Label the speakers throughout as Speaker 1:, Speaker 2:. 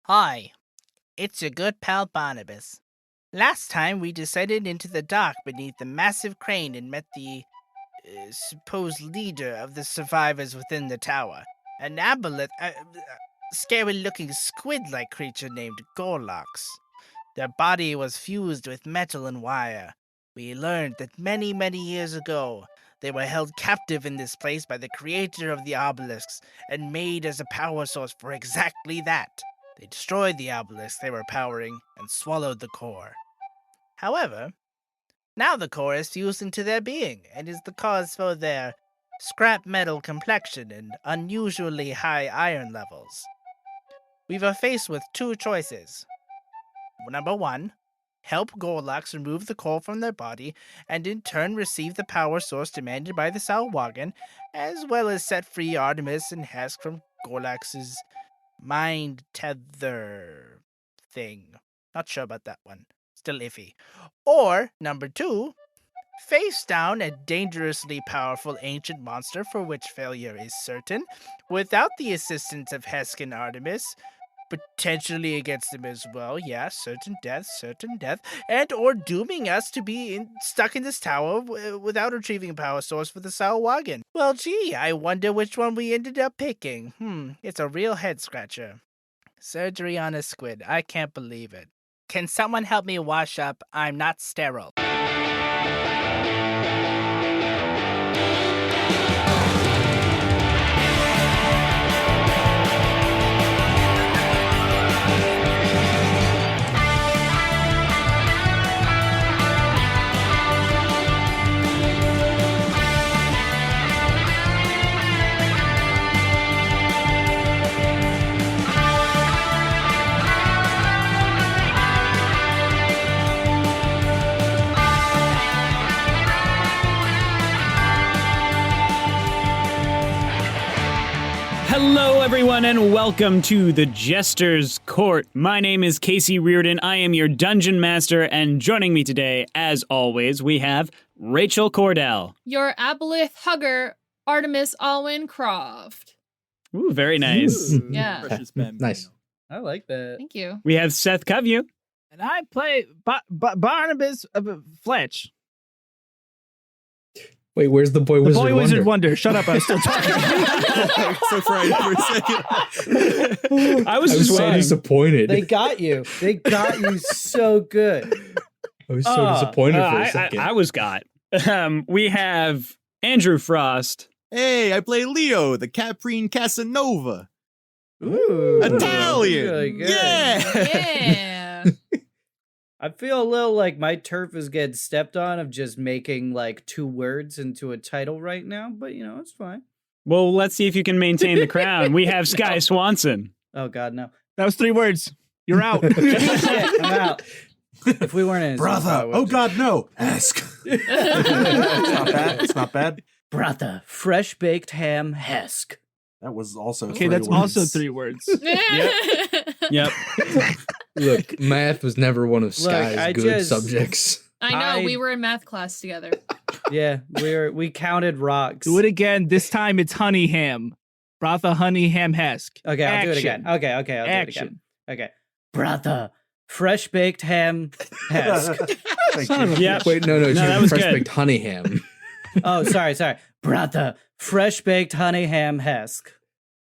Speaker 1: Hi, it's your good pal Barnabus. Last time we descended into the dock beneath the massive crane and met the supposed leader of the survivors within the tower, an abolesk, scary-looking squid-like creature named Gorlox. Their body was fused with metal and wire. We learned that many, many years ago, they were held captive in this place by the creator of the obelisks and made as a power source for exactly that. They destroyed the obelisk they were powering and swallowed the core. However, now the core is fused into their being and is the cause for their scrap metal complexion and unusually high iron levels. We were faced with two choices. Number one, help Gorlox remove the core from their body and in turn receive the power source demanded by the Salwagon, as well as set free Artemis and Hesk from Gorlox's mind tether thing. Not sure about that one. Still iffy. Or, number two, face down a dangerously powerful ancient monster for which failure is certain, without the assistance of Hesk and Artemis, potentially against them as well, yeah, certain death, and or dooming us to be stuck in this tower without retrieving a power source for the Salwagon. Well, gee, I wonder which one we ended up picking. It's a real head-scratcher. Surgery on a squid, I can't believe it. Can someone help me wash up? I'm not sterile.
Speaker 2: Hello, everyone, and welcome to the Jester's Court. My name is Casey Reardon. I am your Dungeon Master, and joining me today, as always, we have Rachel Kordell.
Speaker 3: Your aboleth hugger, Artemis Alwyn Kroft.
Speaker 2: Ooh, very nice.
Speaker 4: Ooh,
Speaker 3: Yeah.
Speaker 4: Precious bambino.
Speaker 5: Nice.
Speaker 4: I like that.
Speaker 3: Thank you.
Speaker 2: We have Seth Coveyou.
Speaker 1: And I play Barnabus Fletch.
Speaker 5: Wait, where's the boy
Speaker 1: The
Speaker 5: wizard?
Speaker 1: boy
Speaker 5: wonder?
Speaker 1: wizard wonder. Shut up, I was still talking.
Speaker 4: So frightened for a second.
Speaker 2: I was
Speaker 5: I was
Speaker 2: just
Speaker 5: so
Speaker 2: saying.
Speaker 5: disappointed.
Speaker 6: They got you. They got you so good.
Speaker 5: I was so disappointed for a
Speaker 2: I
Speaker 5: second.
Speaker 2: was got. We have Andrew Frost.
Speaker 4: Hey, I play Leo, the Caprine Casanova.
Speaker 6: Ooh,
Speaker 4: Italian.
Speaker 6: really good.
Speaker 4: Yeah.
Speaker 3: Yeah.
Speaker 6: I feel a little like my turf is getting stepped on of just making like two words into a title right now, but you know, it's fine.
Speaker 2: Well, let's see if you can maintain the crown. We have Sky Swanson.
Speaker 6: Oh God, no.
Speaker 1: That was 3 words. You're out.
Speaker 6: Shit, I'm out. If we weren't in
Speaker 7: Bratha. Oh God, no. Hesk. It's not bad. It's not bad.
Speaker 6: Bratha, fresh baked ham Hesk.
Speaker 7: That was also
Speaker 1: Okay,
Speaker 7: 3
Speaker 1: that's
Speaker 7: words.
Speaker 1: also 3 words.
Speaker 2: Yep.
Speaker 5: Look, math was never one of Sky's
Speaker 6: I
Speaker 5: good
Speaker 6: just-
Speaker 5: subjects.
Speaker 3: I know,
Speaker 6: I-
Speaker 3: we were in math class together.
Speaker 6: Yeah, we counted rocks.
Speaker 1: Do it again. This time it's honey ham. Bratha honey ham Hesk.
Speaker 6: Okay, I'll do it again.
Speaker 1: Action.
Speaker 6: Okay, I'll do it again.
Speaker 1: Action.
Speaker 6: Okay. Bratha, fresh baked ham Hesk.
Speaker 7: Thank
Speaker 1: Son of
Speaker 7: you.
Speaker 1: a
Speaker 2: Yep.
Speaker 5: Wait, no,
Speaker 2: No, that was
Speaker 5: fresh
Speaker 2: good.
Speaker 5: baked honey ham.
Speaker 6: Oh, sorry. Bratha, fresh baked honey ham Hesk.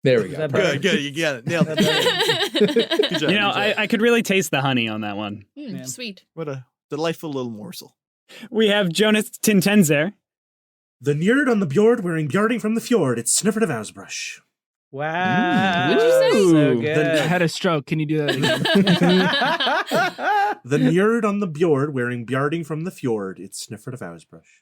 Speaker 5: There we
Speaker 6: Is
Speaker 5: go.
Speaker 6: that
Speaker 5: Perfect.
Speaker 4: Good, you got it. Nailed it. Good job,
Speaker 2: You know,
Speaker 4: good job.
Speaker 2: I could really taste the honey on that one.
Speaker 6: Man.
Speaker 3: Sweet.
Speaker 4: What a delightful little morsel.
Speaker 2: We have Jonas Tintenseher.
Speaker 7: The Njerd on the Bjord wearing Bjarding from the Fjord. It's Snøfrid of Åsbrush.
Speaker 6: Wow.
Speaker 2: What'd you say?
Speaker 6: So
Speaker 1: I
Speaker 6: good.
Speaker 1: had a stroke. Can you do that again?
Speaker 7: The Njerd on the Bjord wearing Bjarding from the Fjord. It's Snøfrid of Åsbrush.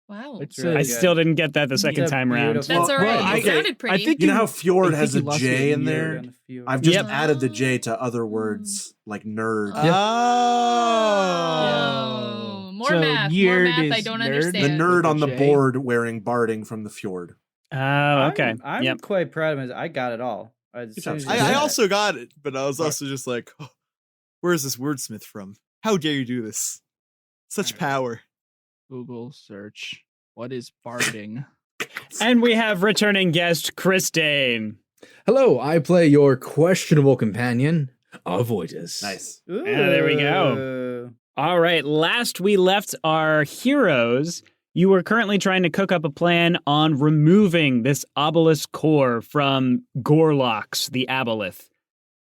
Speaker 3: Wow.
Speaker 1: It's
Speaker 6: really
Speaker 2: I
Speaker 6: good.
Speaker 2: still didn't get that the second
Speaker 6: It's a
Speaker 2: time around.
Speaker 6: beautiful-
Speaker 3: That's
Speaker 7: Well,
Speaker 3: all right.
Speaker 7: well,
Speaker 3: It
Speaker 7: okay.
Speaker 3: sounded pretty.
Speaker 1: I think
Speaker 7: You know how
Speaker 1: I
Speaker 7: Fjord
Speaker 1: think
Speaker 7: has
Speaker 1: you
Speaker 7: a
Speaker 1: lost
Speaker 7: J
Speaker 1: it.
Speaker 7: in there?
Speaker 6: On a few-
Speaker 7: I've just
Speaker 2: Yep.
Speaker 7: added the J to other words like nerd.
Speaker 3: Oh. More
Speaker 1: So
Speaker 3: math. More
Speaker 1: Yerd
Speaker 3: math I
Speaker 1: is
Speaker 3: don't
Speaker 1: nerd?
Speaker 7: The
Speaker 3: understand.
Speaker 7: nerd on the
Speaker 1: J.
Speaker 7: board wearing Barding from the Fjord.
Speaker 2: Oh, okay.
Speaker 6: I'm
Speaker 2: Yep.
Speaker 6: quite proud of myself. I got it all. As
Speaker 7: Good
Speaker 6: soon
Speaker 7: job,
Speaker 6: as you
Speaker 7: Seth.
Speaker 6: said
Speaker 4: I
Speaker 6: it.
Speaker 4: also got it, but I was also just like, oh, where's this wordsmith from? How dare you do this? Such power.
Speaker 1: Google search. What is barding?
Speaker 2: And we have returning guest Chris Dane.
Speaker 5: Hello, I play your questionable companion, Arvoitus.
Speaker 7: Nice.
Speaker 6: Ooh.
Speaker 2: Yeah, there we go. All right, last we left our heroes, you were currently trying to cook up a plan on removing this obelisk core from Gorlox, the aboleth.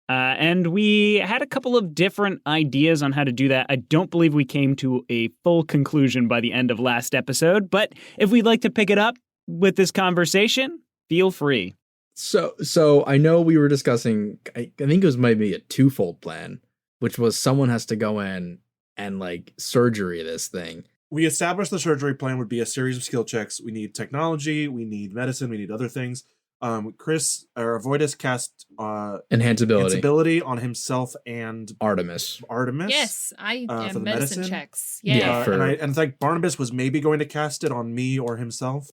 Speaker 2: And we had a couple of different ideas on how to do that. I don't believe we came to a full conclusion by the end of last episode, but if we'd like to pick it up with this conversation, feel free.
Speaker 5: So I know we were discussing, I think it was maybe a twofold plan, which was someone has to go in and like surgery this thing.
Speaker 7: We established the surgery plan would be a series of skill checks. We need technology, we need medicine, we need other things. Arvoitus cast
Speaker 5: Enhanceability
Speaker 7: on himself and
Speaker 5: Artemis.
Speaker 3: Yes, I
Speaker 7: for
Speaker 3: am
Speaker 7: the
Speaker 3: medicine
Speaker 7: medicine?
Speaker 3: checks.
Speaker 5: Yeah,
Speaker 3: Yeah.
Speaker 5: for-
Speaker 7: and I think Barnabas was maybe going to cast it on me or himself.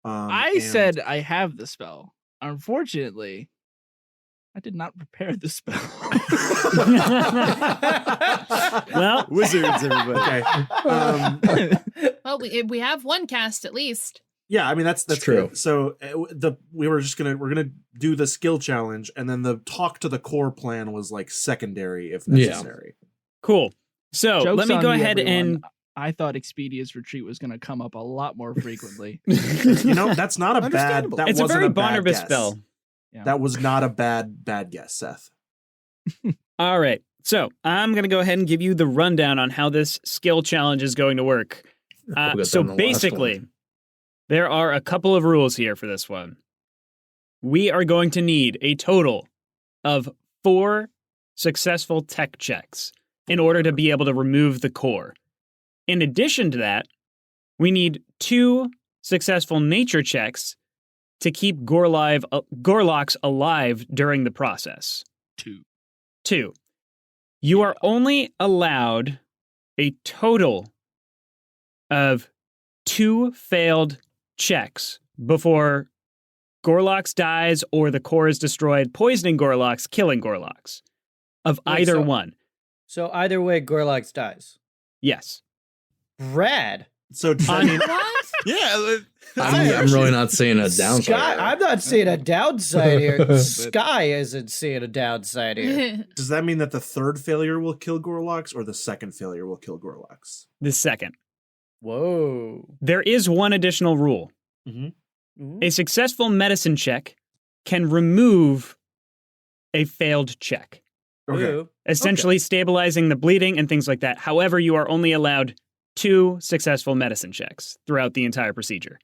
Speaker 8: I said I have the spell. Unfortunately, I did not prepare the spell.
Speaker 2: Well,
Speaker 4: Wizards, everybody.
Speaker 7: Okay.
Speaker 3: Well, we have one cast at least.
Speaker 7: Yeah, I mean that's
Speaker 5: true.
Speaker 7: good. So we're gonna do the skill challenge, and then the talk to the core plan was like secondary if
Speaker 5: Yeah.
Speaker 7: necessary.
Speaker 2: cool. So
Speaker 8: Joke's
Speaker 2: let me
Speaker 8: on
Speaker 2: go
Speaker 8: you,
Speaker 2: ahead
Speaker 8: everyone.
Speaker 2: and...
Speaker 8: I thought Expedia's retreat was going to come up a lot more frequently.
Speaker 7: You know, that's not a bad.
Speaker 4: Understandable.
Speaker 7: That
Speaker 2: It's a
Speaker 7: wasn't
Speaker 2: very
Speaker 7: bad
Speaker 2: Barnabas
Speaker 7: guess.
Speaker 2: spell.
Speaker 8: Yeah.
Speaker 7: That was not a bad guess, Seth.
Speaker 2: All right. So I'm going to go ahead and give you the rundown on how this skill challenge is going to work.
Speaker 5: We got that
Speaker 2: So
Speaker 5: on the last
Speaker 2: basically,
Speaker 5: one.
Speaker 2: there are a couple of rules here for this one. We are going to need a total of 4 successful tech checks in order to be able to remove the core. In addition to that, we need 2 successful nature checks to keep Gorlox alive during the process. 2. You are only allowed a total of 2 failed checks before Gorlox dies or the core is destroyed, poisoning Gorlox, killing Gorlox. Of
Speaker 6: Wait,
Speaker 2: either
Speaker 6: so-
Speaker 2: one.
Speaker 6: So either way, Gorlox dies.
Speaker 2: Yes.
Speaker 6: Rad.
Speaker 7: So does that mean
Speaker 3: What?
Speaker 4: Yeah.
Speaker 5: I'm really not seeing a downside.
Speaker 6: Sky, I'm not seeing a downside here. Sky isn't seeing a downside here.
Speaker 7: does that mean that the third failure will kill Gorlox or the second failure will kill Gorlox?
Speaker 2: The second.
Speaker 6: Whoa.
Speaker 2: There is one additional rule.
Speaker 6: Ooh.
Speaker 2: A successful medicine check can remove a failed check,
Speaker 7: Okay.
Speaker 6: Ooh.
Speaker 2: essentially stabilizing the bleeding and things like that. However, you are only allowed 2 successful medicine checks throughout the entire procedure.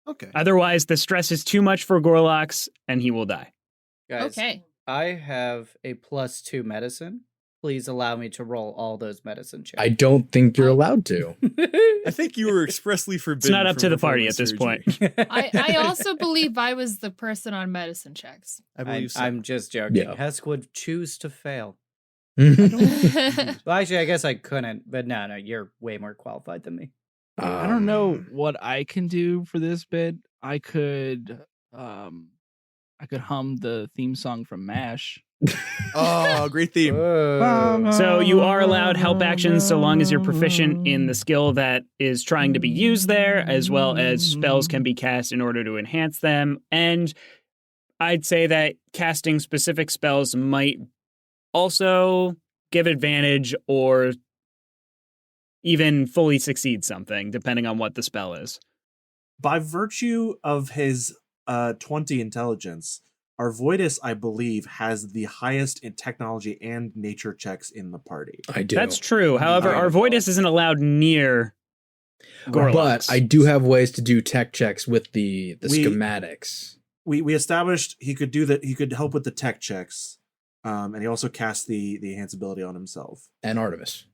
Speaker 4: Okay.
Speaker 2: Otherwise, the stress is too much for Gorlox, and he will die.
Speaker 6: Guys,
Speaker 3: Okay.
Speaker 6: I have a +2 medicine. Please allow me to roll all those medicine checks.
Speaker 5: I don't think you're allowed to.
Speaker 4: I think you were expressly forbidden.
Speaker 2: It's not up
Speaker 4: from
Speaker 2: to the party at
Speaker 4: performing
Speaker 2: this
Speaker 4: surgery.
Speaker 2: point.
Speaker 3: I also believe I was the person on medicine checks.
Speaker 4: I believe so.
Speaker 6: I'm just joking.
Speaker 5: Yeah.
Speaker 6: Hesk would choose to fail.
Speaker 5: I
Speaker 6: Well, actually, I guess I couldn't. But no, you're way more qualified than me.
Speaker 8: I don't know what I can do for this bit. I could hum the theme song from MASH.
Speaker 4: Oh, great theme.
Speaker 2: So you are allowed help actions so long as you're proficient in the skill that is trying to be used there, as well as spells can be cast in order to enhance them. And I'd say that casting specific spells might also give advantage or even fully succeed something, depending on what the spell is.
Speaker 7: By virtue of his 20 intelligence, Arvoitus, I believe, has the highest in technology and nature checks in the party.
Speaker 5: do.
Speaker 2: That's true. However,
Speaker 7: Alright.
Speaker 2: Arvoitus isn't allowed near Gorlox.
Speaker 5: But I do have ways to do tech checks with the
Speaker 7: We-
Speaker 5: schematics.
Speaker 7: We established he could do that. He could help with the tech checks, and he also cast the enhanceability on himself
Speaker 5: And Artemis.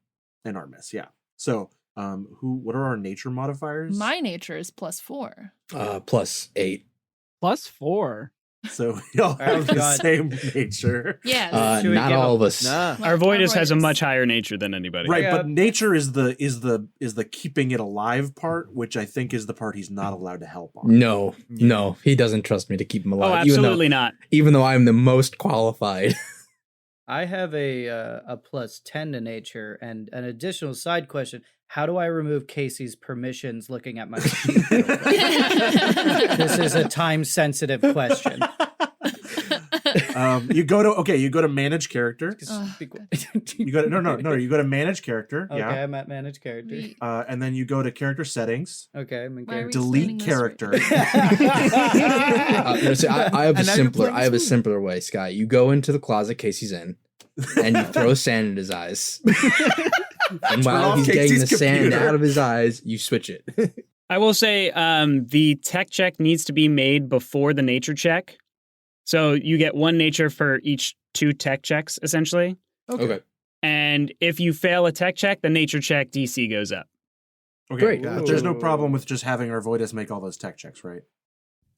Speaker 7: and Artemis. Yeah. So, what are our nature modifiers?
Speaker 3: My nature is +4.
Speaker 5: +8.
Speaker 8: +4.
Speaker 7: So we all have the
Speaker 6: God.
Speaker 7: same nature.
Speaker 3: Yeah.
Speaker 6: Should we
Speaker 5: Not
Speaker 6: give
Speaker 5: all
Speaker 6: a-
Speaker 5: of us.
Speaker 4: Nah.
Speaker 2: Arvoitus has a
Speaker 3: Arvoitus.
Speaker 2: much higher nature than anybody.
Speaker 7: Right,
Speaker 6: Yeah.
Speaker 7: but nature is the keeping it alive part, which I think is the part he's not allowed to help on.
Speaker 5: No, he doesn't trust me to keep him
Speaker 2: Oh,
Speaker 5: alive.
Speaker 2: absolutely not.
Speaker 5: Even though I'm the most qualified.
Speaker 6: I have a +10 to nature, and an additional side question: how do I remove Casey's permissions? Looking at my sheet real quick? This is a time-sensitive question.
Speaker 7: You go to manage character.
Speaker 3: Oh,
Speaker 6: Be quiet.
Speaker 7: You go to you go to manage character.
Speaker 6: Okay,
Speaker 7: Yeah.
Speaker 6: I'm at manage character.
Speaker 3: We-
Speaker 7: And then you go to character settings.
Speaker 6: Okay, I'm in
Speaker 3: Why are we
Speaker 6: character.
Speaker 3: explaining
Speaker 7: Delete
Speaker 3: this right
Speaker 7: character.
Speaker 5: I have a
Speaker 4: And now you're
Speaker 5: simpler.
Speaker 4: playing
Speaker 5: I have a
Speaker 4: this movie.
Speaker 5: simpler way, Sky. You go into the closet Casey's in, and you throw sand in his eyes. And while
Speaker 7: off
Speaker 5: he's getting
Speaker 7: Casey's
Speaker 5: the sand
Speaker 7: computer.
Speaker 5: out of his eyes, you switch it.
Speaker 2: I will say the tech check needs to be made before the nature check. So you get 1 nature for each 2 tech checks, essentially.
Speaker 5: Okay.
Speaker 2: And if you fail a tech check, the nature check DC goes up.
Speaker 7: Okay,
Speaker 5: Great.
Speaker 7: but there's no problem with just having Arvoitus make all those tech checks, right?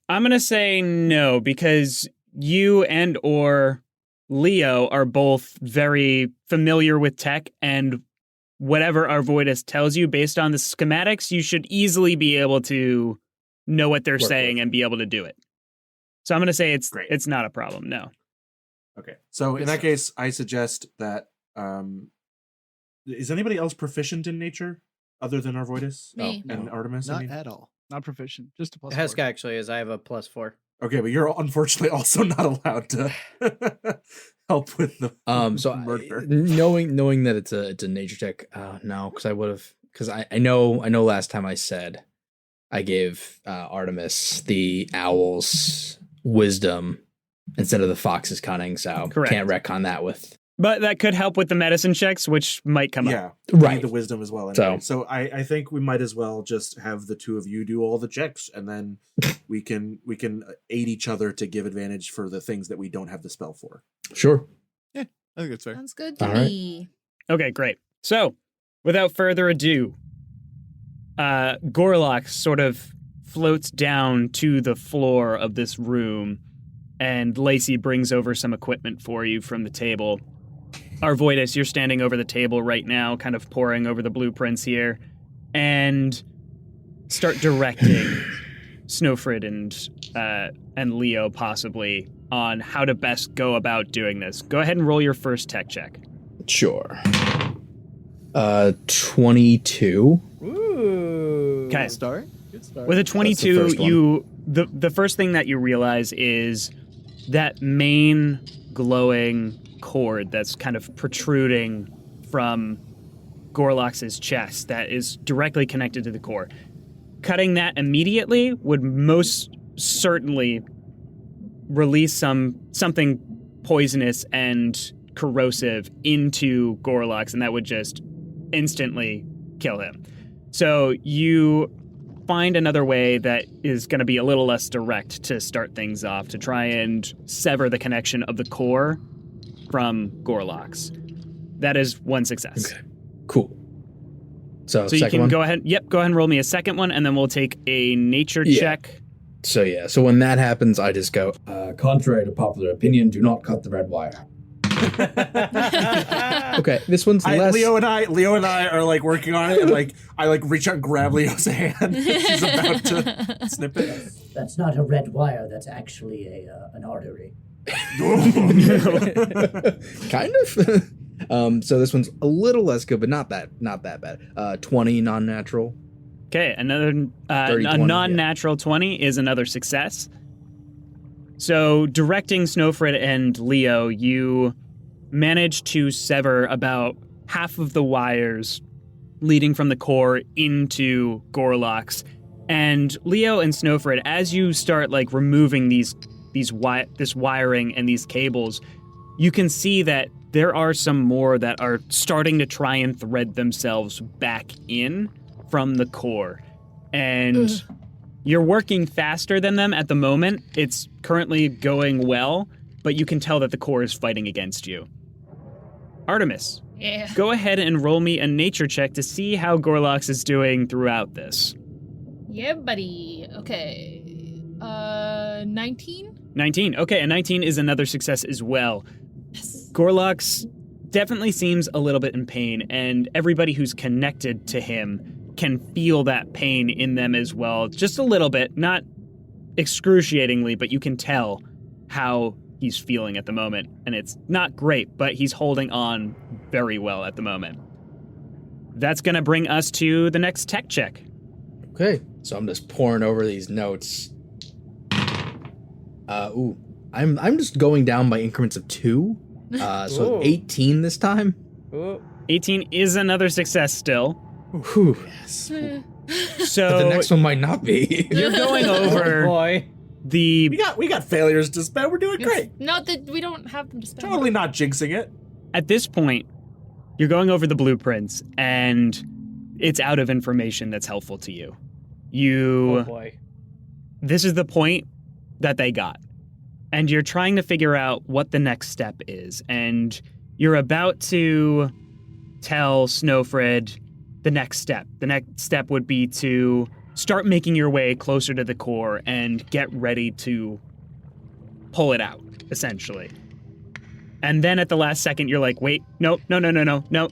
Speaker 2: I'm going to say no, because you and or Leo are both very familiar with tech, and whatever Arvoitus tells you based on the schematics, you should easily be able to know what they're
Speaker 5: Work
Speaker 2: saying
Speaker 5: with.
Speaker 2: and be able to do it. So I'm going to say
Speaker 7: Great.
Speaker 2: it's not a problem. No.
Speaker 7: Okay. So in that case, I suggest that is anybody else proficient in nature other than Arvoitus
Speaker 3: Me.
Speaker 7: and
Speaker 4: No,
Speaker 7: Artemis? I
Speaker 4: Not
Speaker 7: mean?
Speaker 4: at all.
Speaker 8: Not proficient, just a plus
Speaker 6: Hesk
Speaker 8: 4.
Speaker 6: actually is. I have a +4.
Speaker 7: Okay, but you're unfortunately also not allowed to help with the
Speaker 5: So
Speaker 7: murder.
Speaker 5: knowing that it's a nature check, no, because I know last time I said I gave Artemis the owl's wisdom instead of the fox's cunning, so
Speaker 2: Correct.
Speaker 5: can't retcon that with
Speaker 2: But that could help with the medicine checks, which might come up.
Speaker 7: Yeah, we
Speaker 5: right.
Speaker 7: need the wisdom as well.
Speaker 5: So-
Speaker 7: Anyway. So I think we might as well just have the two of you do all the checks, and then we can aid each other to give advantage for the things that we don't have the spell for.
Speaker 5: Sure.
Speaker 4: I think it's fair.
Speaker 3: Sounds good to
Speaker 5: All right.
Speaker 3: me.
Speaker 2: Okay, great. So, without further ado, Gorlox sort of floats down to the floor of this room, and Lacey brings over some equipment for you from the table. Arvoitus, you're standing over the table right now, kind of poring over the blueprints here, and start directing Snøfrid and Leo possibly on how to best go about doing this. Go ahead and roll your first tech check.
Speaker 5: Sure. 22.
Speaker 6: Ooh.
Speaker 2: Okay.
Speaker 4: Good start. Good start.
Speaker 2: With a
Speaker 5: That's the
Speaker 2: 22,
Speaker 5: first one.
Speaker 2: you the first thing that you realize is that main glowing cord that's kind of protruding from Gorlox's chest that is directly connected to the core. Cutting that immediately would most certainly release something poisonous and corrosive into Gorlox, and that would just instantly kill him. So you find another way that is going to be a little less direct to start things off, to try and sever the connection of the core from Gorlox. That is one success.
Speaker 5: Okay. Cool. So
Speaker 2: So you
Speaker 5: second
Speaker 2: can
Speaker 5: one?
Speaker 2: go ahead and roll me a second one, and then we'll take a nature
Speaker 5: Yeah.
Speaker 2: check.
Speaker 5: So when that happens, I just go, contrary to popular opinion, do not cut the red wire. Okay, this one's less...
Speaker 7: Leo and I are like working on it, and like I like reach out and grab Leo's hand. She's about to snip it.
Speaker 9: That's not a red wire. That's actually an artery.
Speaker 5: kind of. So this one's a little less good, but not that bad. 20 non-natural.
Speaker 2: Okay, another
Speaker 5: 30,
Speaker 2: a
Speaker 5: 20,
Speaker 2: non-natural 20 is another success. So directing Snøfrid and Leo, you manage to sever about half of the wires leading from the core into Gorlox. And Leo and Snøfrid, as you start like removing this wiring and these cables, you can see that there are some more that are starting to try and thread themselves back in from the core. And you're working faster than them at the moment. It's currently going well, but you can tell that the core is fighting against you. Artemis,
Speaker 3: Yeah.
Speaker 2: go ahead and roll me a nature check to see how Gorlox is doing throughout this.
Speaker 3: Yeah, buddy. Okay. 19?
Speaker 2: 19. Okay, a 19 is another success as well.
Speaker 3: Yes.
Speaker 2: Gorlox definitely seems a little bit in pain, and everybody who's connected to him can feel that pain in them as well. Just a little bit, not excruciatingly, but you can tell how he's feeling at the moment. And it's not great, but he's holding on very well at the moment. That's going to bring us to the next tech check.
Speaker 5: Okay, so I'm just pouring over these notes. I'm just going down by increments of 2. So
Speaker 6: Ooh.
Speaker 5: 18 this time.
Speaker 6: Oh.
Speaker 2: 18 is another success still.
Speaker 5: Whew.
Speaker 7: Yes.
Speaker 2: So
Speaker 5: But the next one might not be.
Speaker 2: you're going
Speaker 6: Oh
Speaker 2: over
Speaker 6: boy.
Speaker 2: the
Speaker 7: We got failures to spend. We're doing great.
Speaker 3: Not that we don't have them to spend.
Speaker 7: Totally not jinxing it.
Speaker 2: at this point, you're going over the blueprints and it's out of information that's helpful to you.
Speaker 6: Oh boy.
Speaker 2: This is the point that they got. And you're trying to figure out what the next step is. And you're about to tell Snøfrid the next step. The next step would be to start making your way closer to the core and get ready to pull it out, essentially. And then at the last second, you're like, wait, no,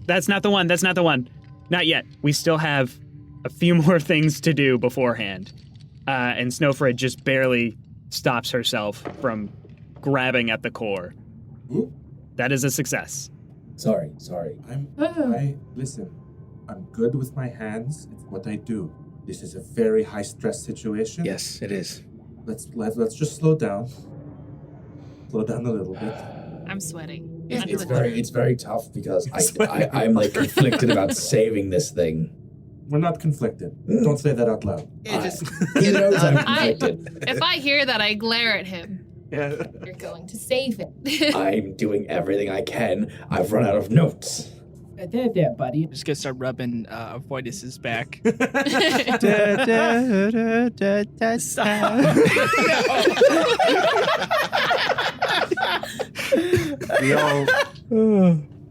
Speaker 2: that's not the one, Not yet. We still have a few more things to do beforehand. And Snøfrid just barely stops herself from grabbing at the core.
Speaker 10: Ooh.
Speaker 2: That is a success.
Speaker 10: Sorry. Listen, I'm good with my hands. It's what I do. This is a very high stress situation.
Speaker 5: Yes, it is.
Speaker 10: Let's just slow down. Slow down a little bit.
Speaker 3: I'm sweating.
Speaker 10: It's very tough because I'm like conflicted about saving this thing. We're not conflicted. Don't say that out loud. He knows I'm conflicted.
Speaker 3: If I hear that, I glare at him.
Speaker 7: Yeah.
Speaker 3: You're going to save it.
Speaker 10: I'm doing everything I can. I've run out of notes.
Speaker 9: There, buddy.
Speaker 8: I'm just gonna start rubbing Arvoitus' back.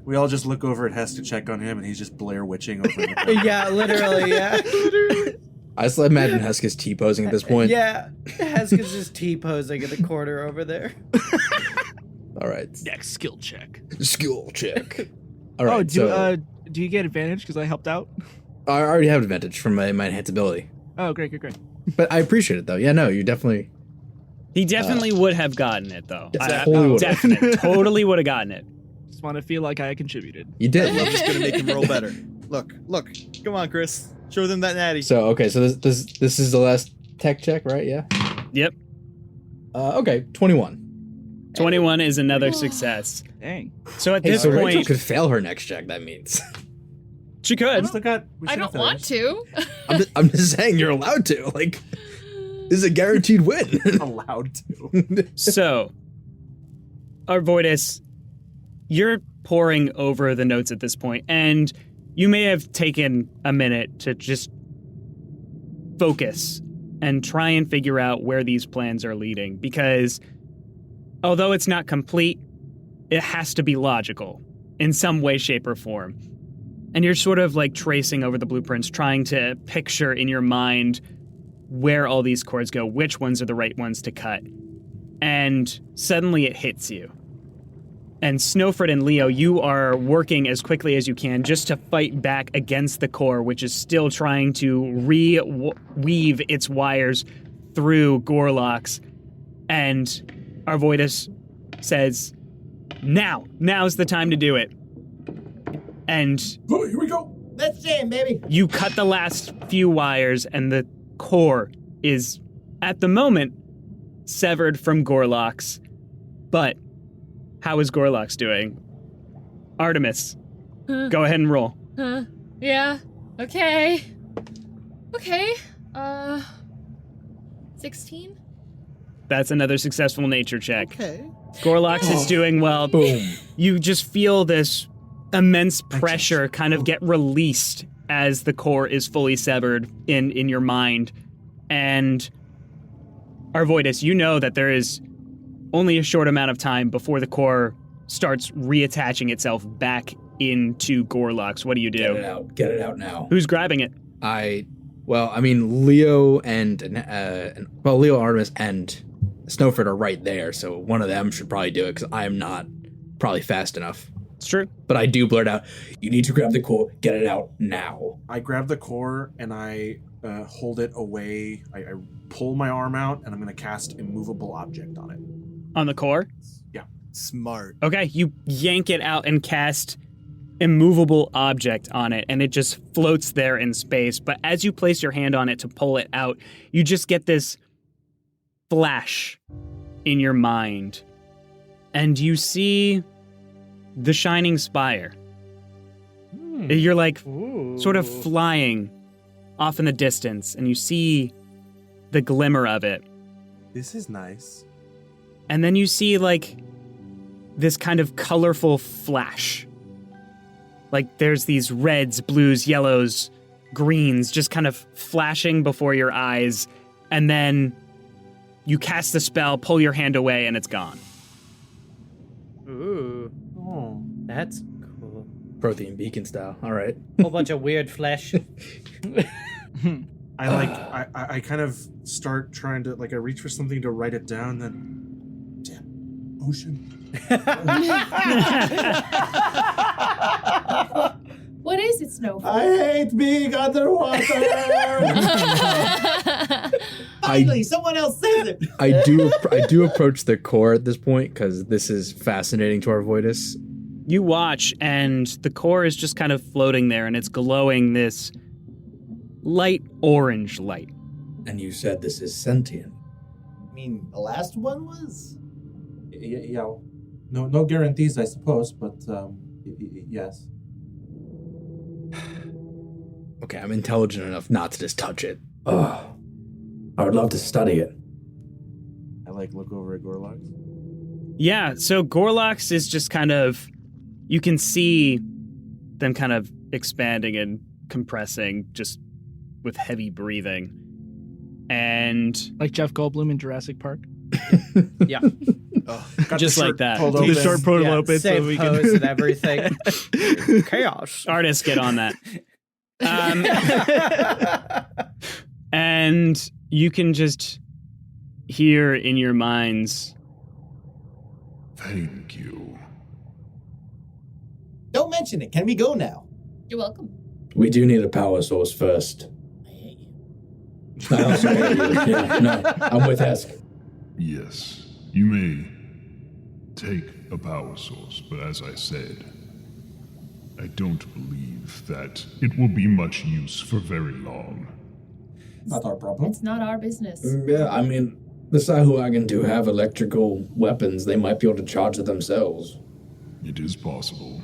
Speaker 7: We all just look over at Hesk to check on him, and he's just Blair Witching over the
Speaker 6: Yeah, literally, yeah.
Speaker 5: I still imagine Hesk is T-posing at this point.
Speaker 6: Yeah. Hesk is just T-posing in the corner over there.
Speaker 5: All right.
Speaker 8: Next skill check.
Speaker 5: Skill check. All right.
Speaker 8: Do you get advantage because I helped out?
Speaker 5: I already have advantage from my enhanced ability.
Speaker 8: Oh, great.
Speaker 5: But I appreciate it, though. Yeah, no, you definitely...
Speaker 2: He definitely would have gotten it, though. Totally would have gotten it.
Speaker 8: Just want to feel like I contributed.
Speaker 5: You did.
Speaker 4: I'm just gonna make him roll better. Look. Come on, Chris. Show them that natty.
Speaker 5: So, okay, so this is the last tech check, right? Yeah?
Speaker 2: Yep.
Speaker 5: Okay, 21.
Speaker 2: 21 is another success.
Speaker 8: Dang.
Speaker 2: So at
Speaker 5: Hey,
Speaker 2: this
Speaker 5: so Rachel
Speaker 2: point,
Speaker 5: could fail her next check, that means.
Speaker 2: she could.
Speaker 3: I don't want to.
Speaker 5: I'm just saying you're allowed to. Like, this is a guaranteed win.
Speaker 7: allowed to.
Speaker 2: So, Arvoitus, you're poring over the notes at this point, and you may have taken a minute to just focus and try and figure out where these plans are leading, because although it's not complete, it has to be logical in some way, shape, or form. And you're sort of like tracing over the blueprints, trying to picture in your mind where all these cords go, which ones are the right ones to cut. And suddenly it hits you. And Snøfrid and Leo, you are working as quickly as you can just to fight back against the core, which is still trying to weave its wires through Gorlox. And Arvoitus says, now's the time to do it. And
Speaker 10: Oh, here we go.
Speaker 9: Let's jam, baby.
Speaker 2: you cut the last few wires, and the core is, at the moment, severed from Gorlox. But how is Gorlox doing? Artemis, go ahead and roll.
Speaker 3: Yeah. Okay. 16?
Speaker 2: That's another successful nature check.
Speaker 4: Okay.
Speaker 2: Gorlox is doing well.
Speaker 5: Boom.
Speaker 2: You just feel this immense pressure kind of get released as the core is fully severed in your mind. And Arvoitus, you know that there is only a short amount of time before the core starts reattaching itself back into Gorlox. What do you do?
Speaker 10: Get it out now.
Speaker 2: Who's grabbing it?
Speaker 5: Leo Leo, Artemis, and Snøfrid are right there, so one of them should probably do it, because I am not probably fast enough.
Speaker 2: It's true.
Speaker 5: But I do blurt out, you need to grab the core, get it out now.
Speaker 7: I grab the core and I hold it away. I pull my arm out and I'm going to cast immovable object on it.
Speaker 2: On the core?
Speaker 7: Yeah.
Speaker 4: Smart.
Speaker 2: Okay, you yank it out and cast immovable object on it, and it just floats there in space. But as you place your hand on it to pull it out, you just get this flash in your mind, and you see the Shining Spire. You're like sort of flying off in the distance, and you see the glimmer of it.
Speaker 7: This is nice.
Speaker 2: And then you see like this kind of colorful flash. Like there's these reds, blues, yellows, greens just kind of flashing before your eyes. And then you cast the spell, pull your hand away, and it's gone.
Speaker 6: Ooh.
Speaker 7: Oh.
Speaker 6: That's cool.
Speaker 5: Prothean beacon style. All right.
Speaker 6: Whole bunch of weird flesh.
Speaker 7: I kind of start trying to, like, I reach for something to write it down, then, damn, ocean.
Speaker 3: What is it, Snøfrid?
Speaker 10: I hate being underwater.
Speaker 9: Finally, someone else says it.
Speaker 5: I do approach the core at this point because this is fascinating to Arvoitus.
Speaker 2: You watch, and the core is just kind of floating there, and it's glowing this light orange light.
Speaker 5: And you said this is sentient.
Speaker 9: I mean, the last one was?
Speaker 7: Yeah. No guarantees, I suppose, but yes.
Speaker 5: Okay, I'm intelligent enough not to just touch it.
Speaker 10: Oh, I would love to study it.
Speaker 7: I look over at Gorlox.
Speaker 2: Yeah, so Gorlox is just kind of, you can see them kind of expanding and compressing just with heavy breathing. And
Speaker 8: like Jeff Goldblum in Jurassic Park.
Speaker 6: Yeah.
Speaker 2: Just like that.
Speaker 8: The short pulled open so
Speaker 6: same
Speaker 8: we
Speaker 6: pose
Speaker 8: can...
Speaker 6: and everything. Chaos.
Speaker 2: Artists get on that. And you can just hear in your minds,
Speaker 11: thank you.
Speaker 9: Don't mention it. Can we go now?
Speaker 3: You're welcome.
Speaker 10: We do need a power source first.
Speaker 9: I hate you.
Speaker 10: I also hate you. Yeah, no, I'm with Hesk.
Speaker 11: Yes, you may take a power source, but as I said, I don't believe that it will be much use for very long.
Speaker 10: Not our problem.
Speaker 3: It's not our business.
Speaker 10: Yeah, I mean, the Sahuagin do have electrical weapons. They might be able to charge it themselves.
Speaker 11: It is possible.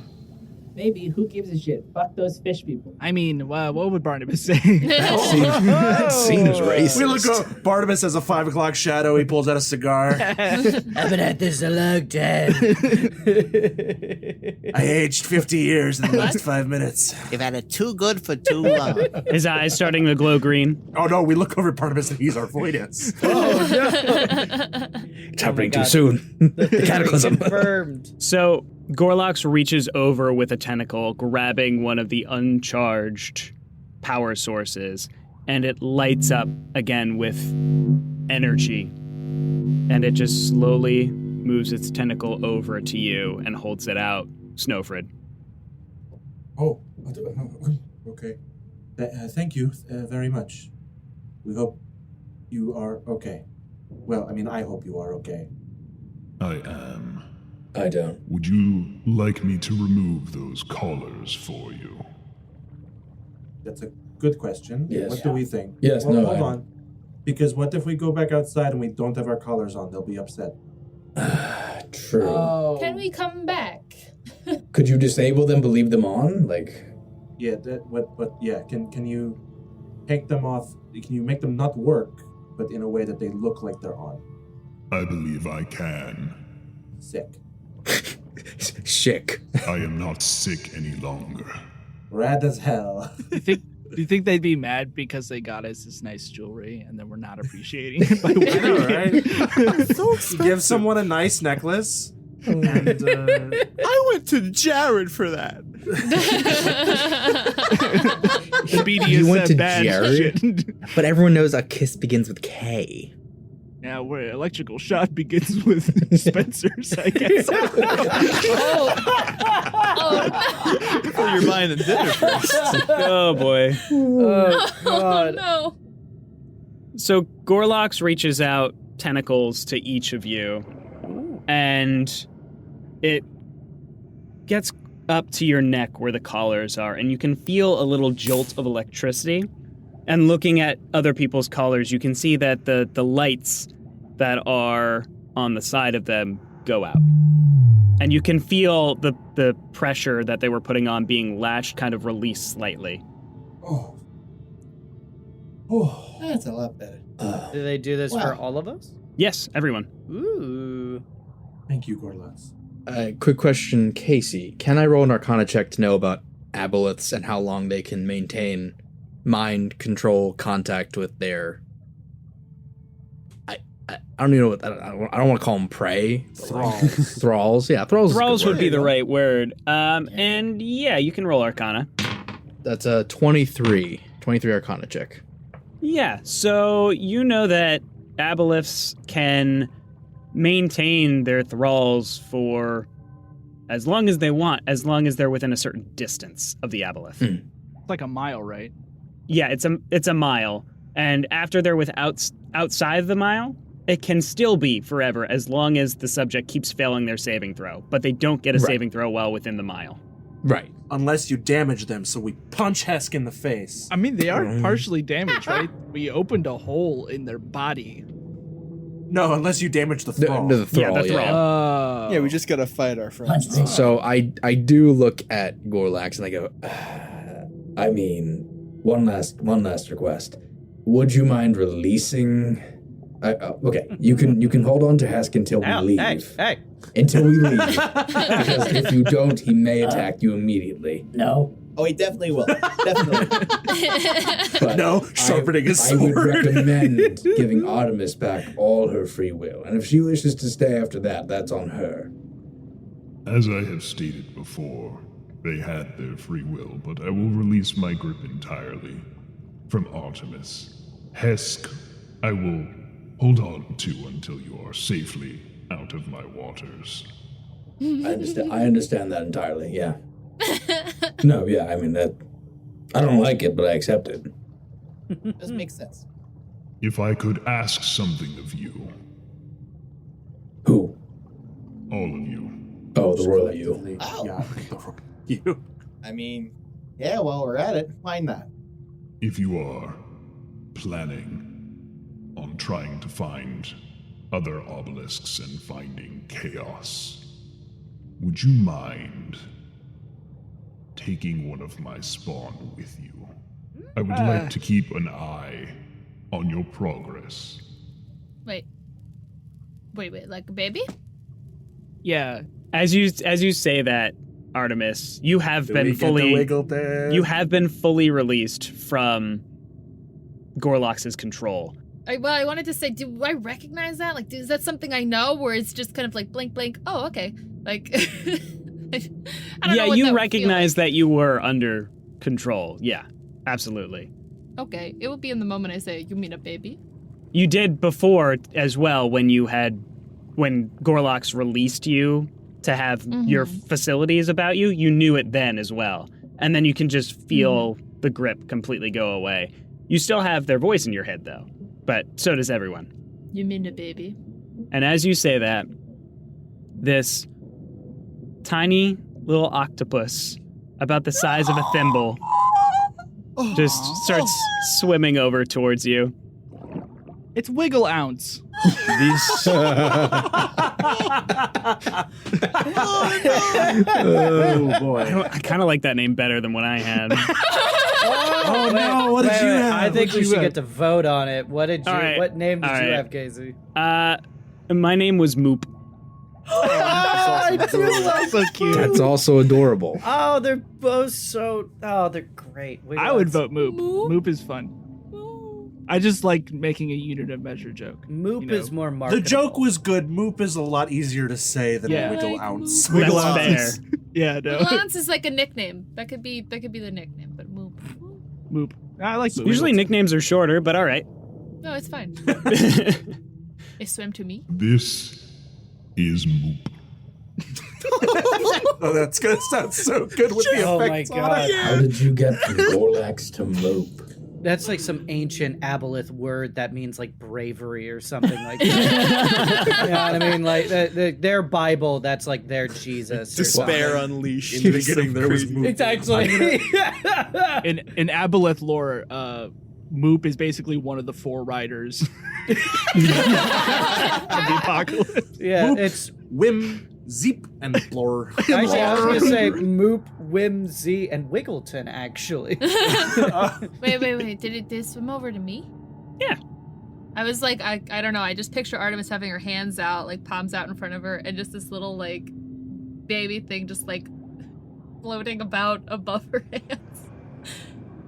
Speaker 12: Maybe, who gives a shit? Fuck those fish people.
Speaker 8: I mean, what would Barnabas say?
Speaker 5: That seems racist.
Speaker 7: We look up. Barnabas has a 5 o'clock shadow. He pulls out a cigar.
Speaker 9: I've been at this a long time.
Speaker 7: I aged 50 years in the last 5 minutes.
Speaker 1: You've had it too good for too long.
Speaker 2: his eyes starting to glow green.
Speaker 7: Oh no, we look over at Barnabas and he's Arvoitus.
Speaker 5: It's happening too soon. The cataclysm.
Speaker 6: Confirmed.
Speaker 2: So Gorlox reaches over with a tentacle, grabbing one of the uncharged power sources, and it lights up again with energy. And it just slowly moves its tentacle over to you and holds it out, Snøfrid.
Speaker 7: Oh, okay. Thank you very much. We hope you are okay. Well, I mean, I hope you are okay.
Speaker 11: I am.
Speaker 10: I don't.
Speaker 11: Would you like me to remove those collars for you?
Speaker 7: That's a good question.
Speaker 10: Yes.
Speaker 7: What do we think?
Speaker 10: Yes,
Speaker 7: Well,
Speaker 10: no,
Speaker 7: hold on. Because what if we go back outside and we don't have our collars on? They'll be upset.
Speaker 10: True.
Speaker 12: Oh.
Speaker 3: Can we come back?
Speaker 10: Could you disable them but leave them on? Like,
Speaker 7: Yeah, can you take them off? Can you make them not work, but in a way that they look like they're on?
Speaker 11: I believe I can.
Speaker 7: Sick.
Speaker 5: Sick.
Speaker 11: I am not sick any longer.
Speaker 7: Rad as hell.
Speaker 8: Do you think they'd be mad because they got us this nice jewelry and then we're not appreciating it by wearing it?
Speaker 7: So expensive. Give someone a nice necklace. And
Speaker 4: I went to Jared for that.
Speaker 8: The BDSM
Speaker 5: You went to
Speaker 8: bad
Speaker 5: Jared?
Speaker 8: shit.
Speaker 5: But everyone knows a kiss begins with K.
Speaker 8: Yeah, where electrical shock begins with Spencer's, I guess.
Speaker 4: Before you're buying them dinner first.
Speaker 2: Oh boy.
Speaker 6: Oh,
Speaker 3: Oh
Speaker 6: God.
Speaker 3: no.
Speaker 2: So Gorlox reaches out tentacles to each of you, and it gets up to your neck where the collars are, and you can feel a little jolt of electricity. And looking at other people's collars, you can see that the lights that are on the side of them go out. And you can feel the pressure that they were putting on being latched kind of release slightly.
Speaker 7: Oh,
Speaker 10: That's a lot better.
Speaker 6: Do they do this for all of us?
Speaker 2: Yes, everyone.
Speaker 6: Ooh.
Speaker 7: thank you, Gorlox.
Speaker 5: Quick question, Casey. Can I roll an Arcana check to know about aboleths and how long they can maintain mind control contact with their... I don't even know what... I don't want to call them prey.
Speaker 7: Thralls.
Speaker 5: Thralls. Yeah, thralls.
Speaker 2: Thralls would be the right word. And yeah, you can roll Arcana.
Speaker 5: That's a 23 Arcana check.
Speaker 2: Yeah, so you know that aboleths can maintain their thralls for as long as they want, as long as they're within a certain distance of the aboleth.
Speaker 8: It's like a mile, right?
Speaker 2: Yeah, it's a mile, and after they're outside of the mile, it can still be forever as long as the subject keeps failing their saving throw, but they don't get a saving throw while within the mile.
Speaker 5: Right.
Speaker 13: Unless you damage them, so we punch Hesk in the face.
Speaker 8: I mean, they are partially damaged, right? We opened a hole in their body.
Speaker 13: No, unless you damage the thrall.
Speaker 5: The thrall,
Speaker 2: the thrall.
Speaker 4: Yeah, we just gotta fight our friends.
Speaker 5: So I do look at Gorlox and I go,
Speaker 10: I mean, one last request. Would you mind releasing? Okay, you can hold on to Hesk until we leave.
Speaker 6: Hey.
Speaker 10: Until we leave. Because if you don't, he may attack you immediately.
Speaker 9: No.
Speaker 12: Oh, he definitely will. Definitely.
Speaker 10: But
Speaker 13: No, sharpening his
Speaker 10: I would
Speaker 13: sword.
Speaker 10: recommend giving Artemis back all her free will. And if she wishes to stay after that, that's on her.
Speaker 11: As I have stated before, they had their free will, but I will release my grip entirely from Artemis. Hesk, I will hold on to until you are safely out of my waters.
Speaker 10: I understand that entirely, yeah. No, yeah, I mean, that... I don't like it, but I accept it.
Speaker 12: Doesn't make sense.
Speaker 11: If I could ask something of you.
Speaker 10: Who?
Speaker 11: All of you.
Speaker 10: Oh, the royal you.
Speaker 12: Oh.
Speaker 13: Yeah, you.
Speaker 12: I mean, yeah, while we're at it, why not?
Speaker 11: If you are planning on trying to find other obelisks and finding chaos, would you mind taking one of my spawn with you? I would like to keep an eye on your progress.
Speaker 3: Wait, like a baby?
Speaker 8: Yeah.
Speaker 2: As you say that, Artemis, you have been fully released from Gorlox's control.
Speaker 3: I wanted to say, do I recognize that? Like, is that something I know, where it's just kind of like blink, blink? Oh, okay. Like, I don't know what
Speaker 2: you
Speaker 3: that would
Speaker 2: recognize
Speaker 3: feel like.
Speaker 2: that you were under control. Yeah, absolutely.
Speaker 3: Okay, it would be in the moment I say, you mean a baby?
Speaker 2: You did before as well when Gorlox released you to have your facilities about you. You knew it then as well. And then you can just feel the grip completely go away. You still have their voice in your head, though. But so does everyone.
Speaker 3: You mean a baby?
Speaker 2: And as you say that, this tiny little octopus, about the size of a thimble, just starts swimming over towards you.
Speaker 8: It's Wiggle Ounce.
Speaker 13: Oh, boy.
Speaker 2: I kind of like that name better than what I had.
Speaker 13: Oh, no, what did you have?
Speaker 6: I think we
Speaker 13: What'd you
Speaker 6: should
Speaker 13: have?
Speaker 6: get to vote on it. What name did you have, Casey?
Speaker 2: My name was Moop.
Speaker 6: I do like
Speaker 8: So cute.
Speaker 5: That's also adorable.
Speaker 6: Oh, they're both so... Oh, they're great.
Speaker 8: I would vote Moop. Moop is fun. I just like making a unit of measure joke.
Speaker 6: Moop is more
Speaker 13: The
Speaker 6: marketable.
Speaker 13: joke was good. Moop is a lot easier to say than Wiggle
Speaker 3: Like
Speaker 13: Ounce.
Speaker 3: Moop.
Speaker 13: Wiggle
Speaker 2: That's
Speaker 13: Ounce.
Speaker 2: fair.
Speaker 8: Yeah, no.
Speaker 3: Lance is like a nickname. That could be the nickname, but Moop.
Speaker 8: Moop. I like Moop.
Speaker 2: Usually nicknames are shorter, but all right.
Speaker 3: No, it's fine. It swam to me.
Speaker 11: This is Moop.
Speaker 13: Oh, that's gonna sound so good with the
Speaker 6: Oh my
Speaker 13: effects on
Speaker 6: god.
Speaker 13: it.
Speaker 10: How did you get from Gorlox to Moop?
Speaker 6: That's like some ancient aboleth word that means like bravery or something like that. You know what I mean? Like their Bible, that's like their Jesus. or
Speaker 4: Despair
Speaker 6: something.
Speaker 4: unleashed.
Speaker 13: In the beginning, there was Moop.
Speaker 6: It's actually...
Speaker 8: In Aboleth lore, Moop is basically one of the four riders. the apocalypse.
Speaker 6: Yeah,
Speaker 13: Whoop,
Speaker 6: it's
Speaker 13: Whim, Zeep, and Blur.
Speaker 6: actually I was gonna say Moop, Whimsy, and Wiggleton. Actually,
Speaker 3: Wait. Did it swim over to me?
Speaker 2: Yeah.
Speaker 3: I was like, I don't know. I just picture Artemis having her hands out, like palms out in front of her, and just this little like baby thing just like floating about above her hands.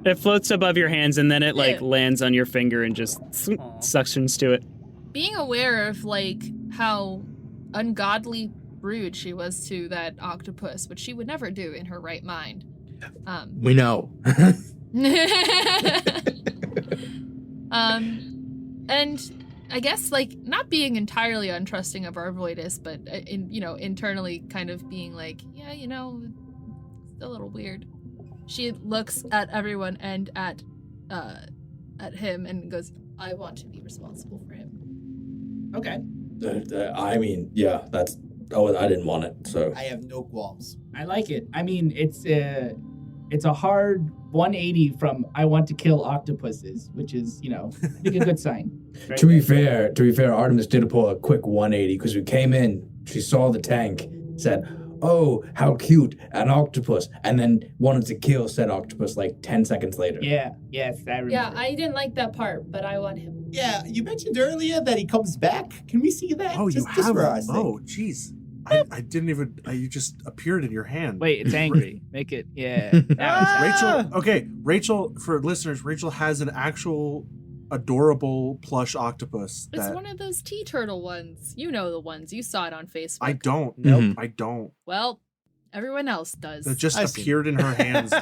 Speaker 2: It floats above your hands and then it like lands on your finger and just suctions to it.
Speaker 3: Being aware of like how ungodly rude she was to that octopus, which she would never do in her right mind.
Speaker 5: We know.
Speaker 3: And I guess like not being entirely untrusting of Arvoitus, but internally kind of being like, yeah, it's a little weird. She looks at everyone and at him and goes, I want to be responsible for him.
Speaker 12: Okay.
Speaker 10: I mean, yeah, that's. Oh, I didn't want it, so.
Speaker 12: I have no qualms.
Speaker 14: I like it. I mean, it's a hard 180 from I want to kill octopuses, which is, I think a good sign. Right?
Speaker 10: To be fair, Artemis did pull a quick 180 because we came in, she saw the tank, said, "Oh, how cute, an octopus," and then wanted to kill said octopus like 10 seconds later.
Speaker 14: Yeah, yes, I remember.
Speaker 3: Yeah, I didn't like that part, but I want him.
Speaker 12: Yeah, you mentioned earlier that he comes back. Can we see that?
Speaker 13: Oh,
Speaker 12: just,
Speaker 13: you
Speaker 12: just
Speaker 13: have.
Speaker 12: for our sake.
Speaker 13: Oh, jeez. I didn't even. You just appeared in your hand.
Speaker 8: Wait, it's angry. Make it. Yeah.
Speaker 13: Rachel. Okay, Rachel. For listeners, Rachel has an actual adorable plush octopus.
Speaker 3: It's one of those tea turtle ones. You know the ones. You saw it on Facebook.
Speaker 13: I don't.
Speaker 5: Nope.
Speaker 13: I don't.
Speaker 3: Well, everyone else does.
Speaker 13: That just appeared in her hands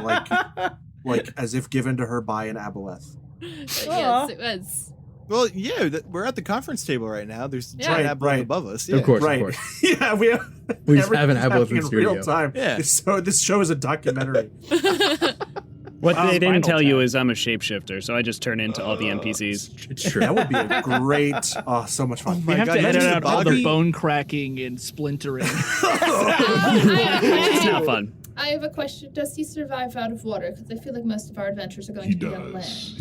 Speaker 13: like as if given to her by an aboleth.
Speaker 3: Yes, it was.
Speaker 4: Well, yeah, we're at the conference table right now. There's a
Speaker 3: Yeah.
Speaker 4: giant aboleth above us. Yeah.
Speaker 5: Of course.
Speaker 13: Yeah, we have.
Speaker 5: We just have an
Speaker 13: everything's
Speaker 5: aboleth in
Speaker 13: happening real
Speaker 5: studio.
Speaker 13: time.
Speaker 4: Yeah.
Speaker 13: So this show is a documentary.
Speaker 2: What they didn't
Speaker 8: Spinal
Speaker 2: tell you
Speaker 8: Tap.
Speaker 2: is I'm a shapeshifter, so I just turn into all the NPCs.
Speaker 5: It's true.
Speaker 13: That would be a great. So much fun.
Speaker 8: We have
Speaker 4: God,
Speaker 8: to
Speaker 4: you
Speaker 8: edit
Speaker 4: just
Speaker 8: out all the
Speaker 4: boggy-
Speaker 8: bone cracking and splintering.
Speaker 2: It's not fun.
Speaker 3: I have a question. Does he survive out of water? Because I feel like most of our adventures are going
Speaker 11: He
Speaker 3: to be on land.
Speaker 11: does.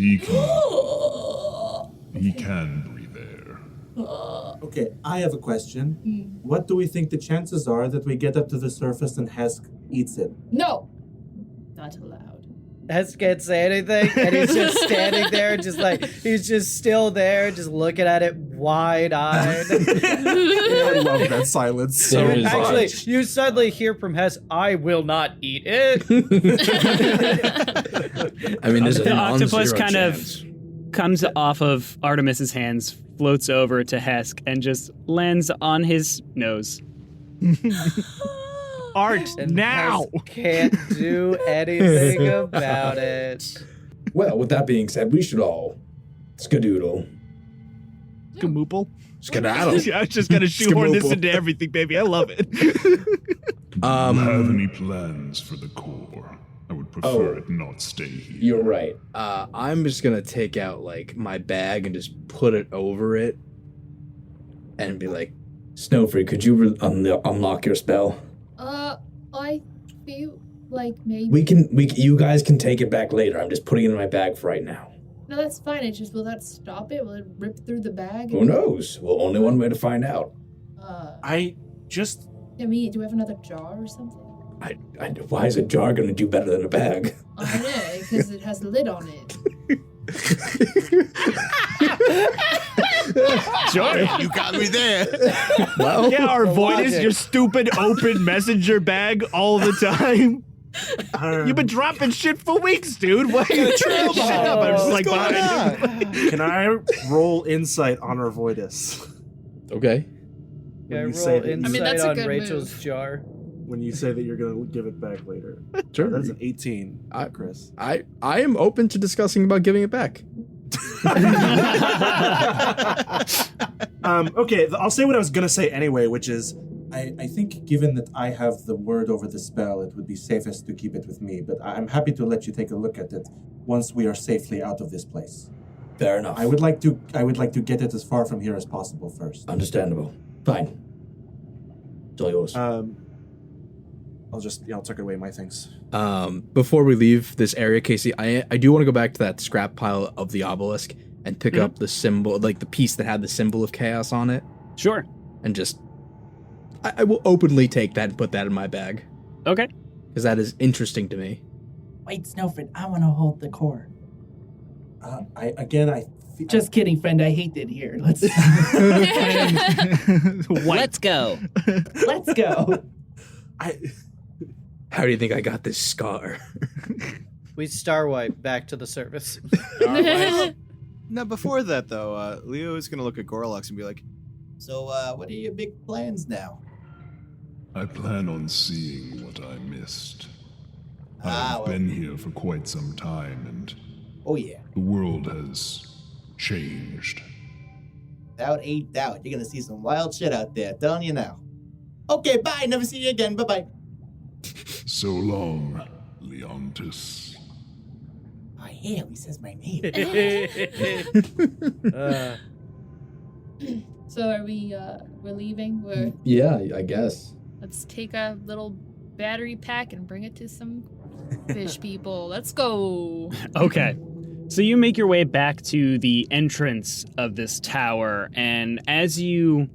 Speaker 11: He can breathe air.
Speaker 7: Okay, I have a question. What do we think the chances are that we get up to the surface and Hesk eats it?
Speaker 3: No, not allowed.
Speaker 6: Hesk can't say anything, and he's just standing there, just like he's just still there, just looking at it wide-eyed.
Speaker 13: I love that silence so
Speaker 5: There is-
Speaker 13: much.
Speaker 6: Actually, you suddenly hear from Hesk, "I will not eat it."
Speaker 5: I mean, there's a
Speaker 2: The octopus
Speaker 5: non-zero
Speaker 2: kind
Speaker 5: chance.
Speaker 2: of comes off of Artemis's hands, floats over to Hesk, and just lands on his nose.
Speaker 8: Art
Speaker 6: And
Speaker 8: now.
Speaker 6: Hesk can't do anything about it.
Speaker 10: Well, with that being said, we should all skadoodle.
Speaker 8: Gamoople.
Speaker 5: Skedaddle.
Speaker 8: I was just gonna shoehorn this
Speaker 5: Gamoople.
Speaker 8: into everything, baby. I love it.
Speaker 11: Do you have any plans for the core? I would prefer it not stay here.
Speaker 10: You're right.
Speaker 5: I'm just gonna take out like my bag and just put it over it, and be like,
Speaker 10: Snøfrid, could you unlock your spell?
Speaker 3: I feel like maybe.
Speaker 10: You guys can take it back later. I'm just putting it in my bag for right now.
Speaker 3: No, that's fine. It just will that stop it? Will it rip through the bag?
Speaker 10: Who knows? Well, only one way to find out.
Speaker 13: I just.
Speaker 3: I mean, do we have another jar or something?
Speaker 10: Why is a jar going to do better than a bag?
Speaker 3: I don't know, because it has a lid on it.
Speaker 8: Sure.
Speaker 4: You got me there.
Speaker 5: "Well,
Speaker 8: Yeah, Arvoitus,
Speaker 6: logic.
Speaker 8: your stupid open messenger bag all the time. You've been dropping shit for weeks, dude. Why are you trail behind up? I'm just like behind you.
Speaker 13: Can I roll insight on Arvoitus?
Speaker 5: okay."
Speaker 6: Yeah,
Speaker 13: When you
Speaker 6: roll
Speaker 13: say that-
Speaker 6: insight
Speaker 3: that's a
Speaker 6: on
Speaker 3: good
Speaker 6: Rachel's
Speaker 3: move.
Speaker 6: jar.
Speaker 13: When you say that you're going to give it back later.
Speaker 5: Sure.
Speaker 13: That's an 18,
Speaker 5: I-
Speaker 13: Chris.
Speaker 5: I am open to discussing about giving it back.
Speaker 13: Okay, I'll say what I was going to say anyway, which is
Speaker 7: I think given that I have the word over the spell, it would be safest to keep it with me, but I'm happy to let you take a look at it once we are safely out of this place.
Speaker 10: Fair enough.
Speaker 7: I would like to get it as far from here as possible first.
Speaker 10: Understandable. Fine. It's all yours.
Speaker 13: I'll tuck away my things.
Speaker 5: Before we leave this area, Casey, I do want to go back to that scrap pile of the obelisk and pick up the symbol, like the piece that had the symbol of chaos on it.
Speaker 2: Sure.
Speaker 5: And just, I will openly take that and put that in my bag.
Speaker 2: Okay.
Speaker 5: Because that is interesting to me.
Speaker 14: Wait, Snøfrid, I want to hold the core.
Speaker 12: Just
Speaker 14: kidding, friend. I hate it here. Let's
Speaker 2: Let's go.
Speaker 14: Let's go.
Speaker 5: How do you think I got this scar?
Speaker 6: We star wipe back to the service.
Speaker 4: Now, before that, though, Leo is going to look at Gorlox and be like,
Speaker 12: So, what are your big plans now?
Speaker 11: I plan on seeing what I missed.
Speaker 12: Ah,
Speaker 11: I've been here for quite some time, and
Speaker 12: Oh, yeah.
Speaker 11: the world has changed.
Speaker 12: Without a doubt, you're gonna see some wild shit out there, telling you now. Okay, bye. Never see you again. Bye-bye.
Speaker 11: So long, Leontis.
Speaker 12: I hear he says my name.
Speaker 3: So are we're leaving?
Speaker 5: Yeah, I guess.
Speaker 3: Let's take a little battery pack and bring it to some fish people. Let's go.
Speaker 2: Okay. So you make your way back to the entrance of this tower, and as you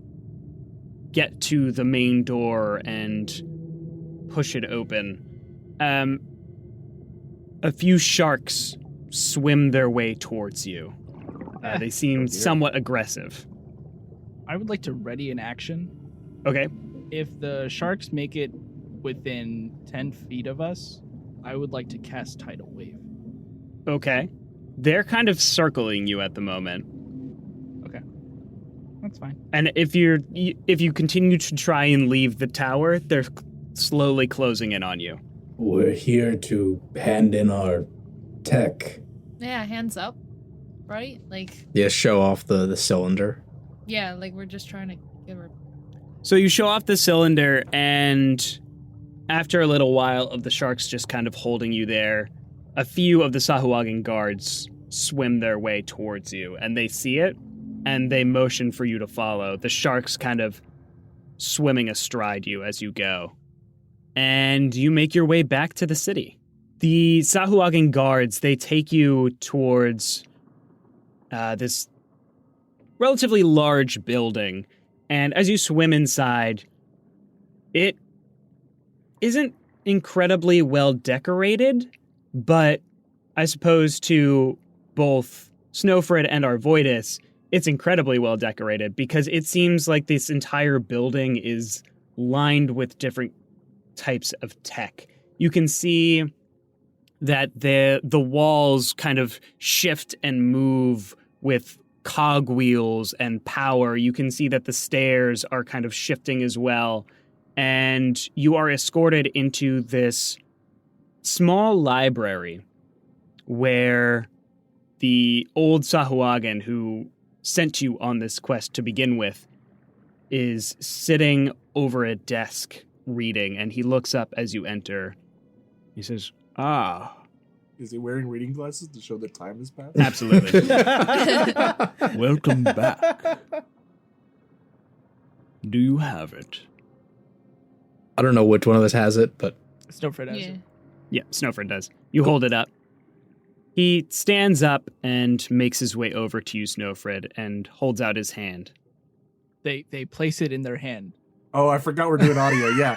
Speaker 2: get to the main door and push it open, a few sharks swim their way towards you. They seem somewhat aggressive.
Speaker 15: I would like to ready an action.
Speaker 2: Okay.
Speaker 15: If the sharks make it within 10 feet of us, I would like to cast Tidal Wave.
Speaker 2: Okay. They're kind of circling you at the moment.
Speaker 15: Okay. That's fine.
Speaker 2: And if you continue to try and leave the tower, they're slowly closing in on you.
Speaker 10: We're here to hand in our tech.
Speaker 3: Yeah, hands up. Right? Like,
Speaker 5: Yeah, show off the cylinder.
Speaker 3: yeah, like we're just trying to give her.
Speaker 2: So you show off the cylinder, and after a little while of the sharks just kind of holding you there, a few of the Sahuagin guards swim their way towards you, and they see it, and they motion for you to follow. The sharks kind of swimming astride you as you go. And you make your way back to the city. The Sahuagin guards, they take you towards this relatively large building, and as you swim inside, it isn't incredibly well decorated, but I suppose to both Snøfrid and Arvoitus, it's incredibly well decorated because it seems like this entire building is lined with different types of tech. You can see that the walls kind of shift and move with cogwheels and power. You can see that the stairs are kind of shifting as well. And you are escorted into this small library where the old Sahuagin who sent you on this quest to begin with is sitting over a desk reading, and he looks up as you enter. He says, "Ah."
Speaker 13: Is he wearing reading glasses to show that time has passed?
Speaker 2: Absolutely.
Speaker 8: Welcome back. Do you have it?
Speaker 5: I don't know which one of us has it, but
Speaker 15: Snøfrid has it.
Speaker 2: Yeah, Snøfrid does. You hold it up. He stands up and makes his way over to you, Snøfrid, and holds out his hand.
Speaker 15: They place it in their hand.
Speaker 13: Oh, I forgot we're doing audio. Yeah.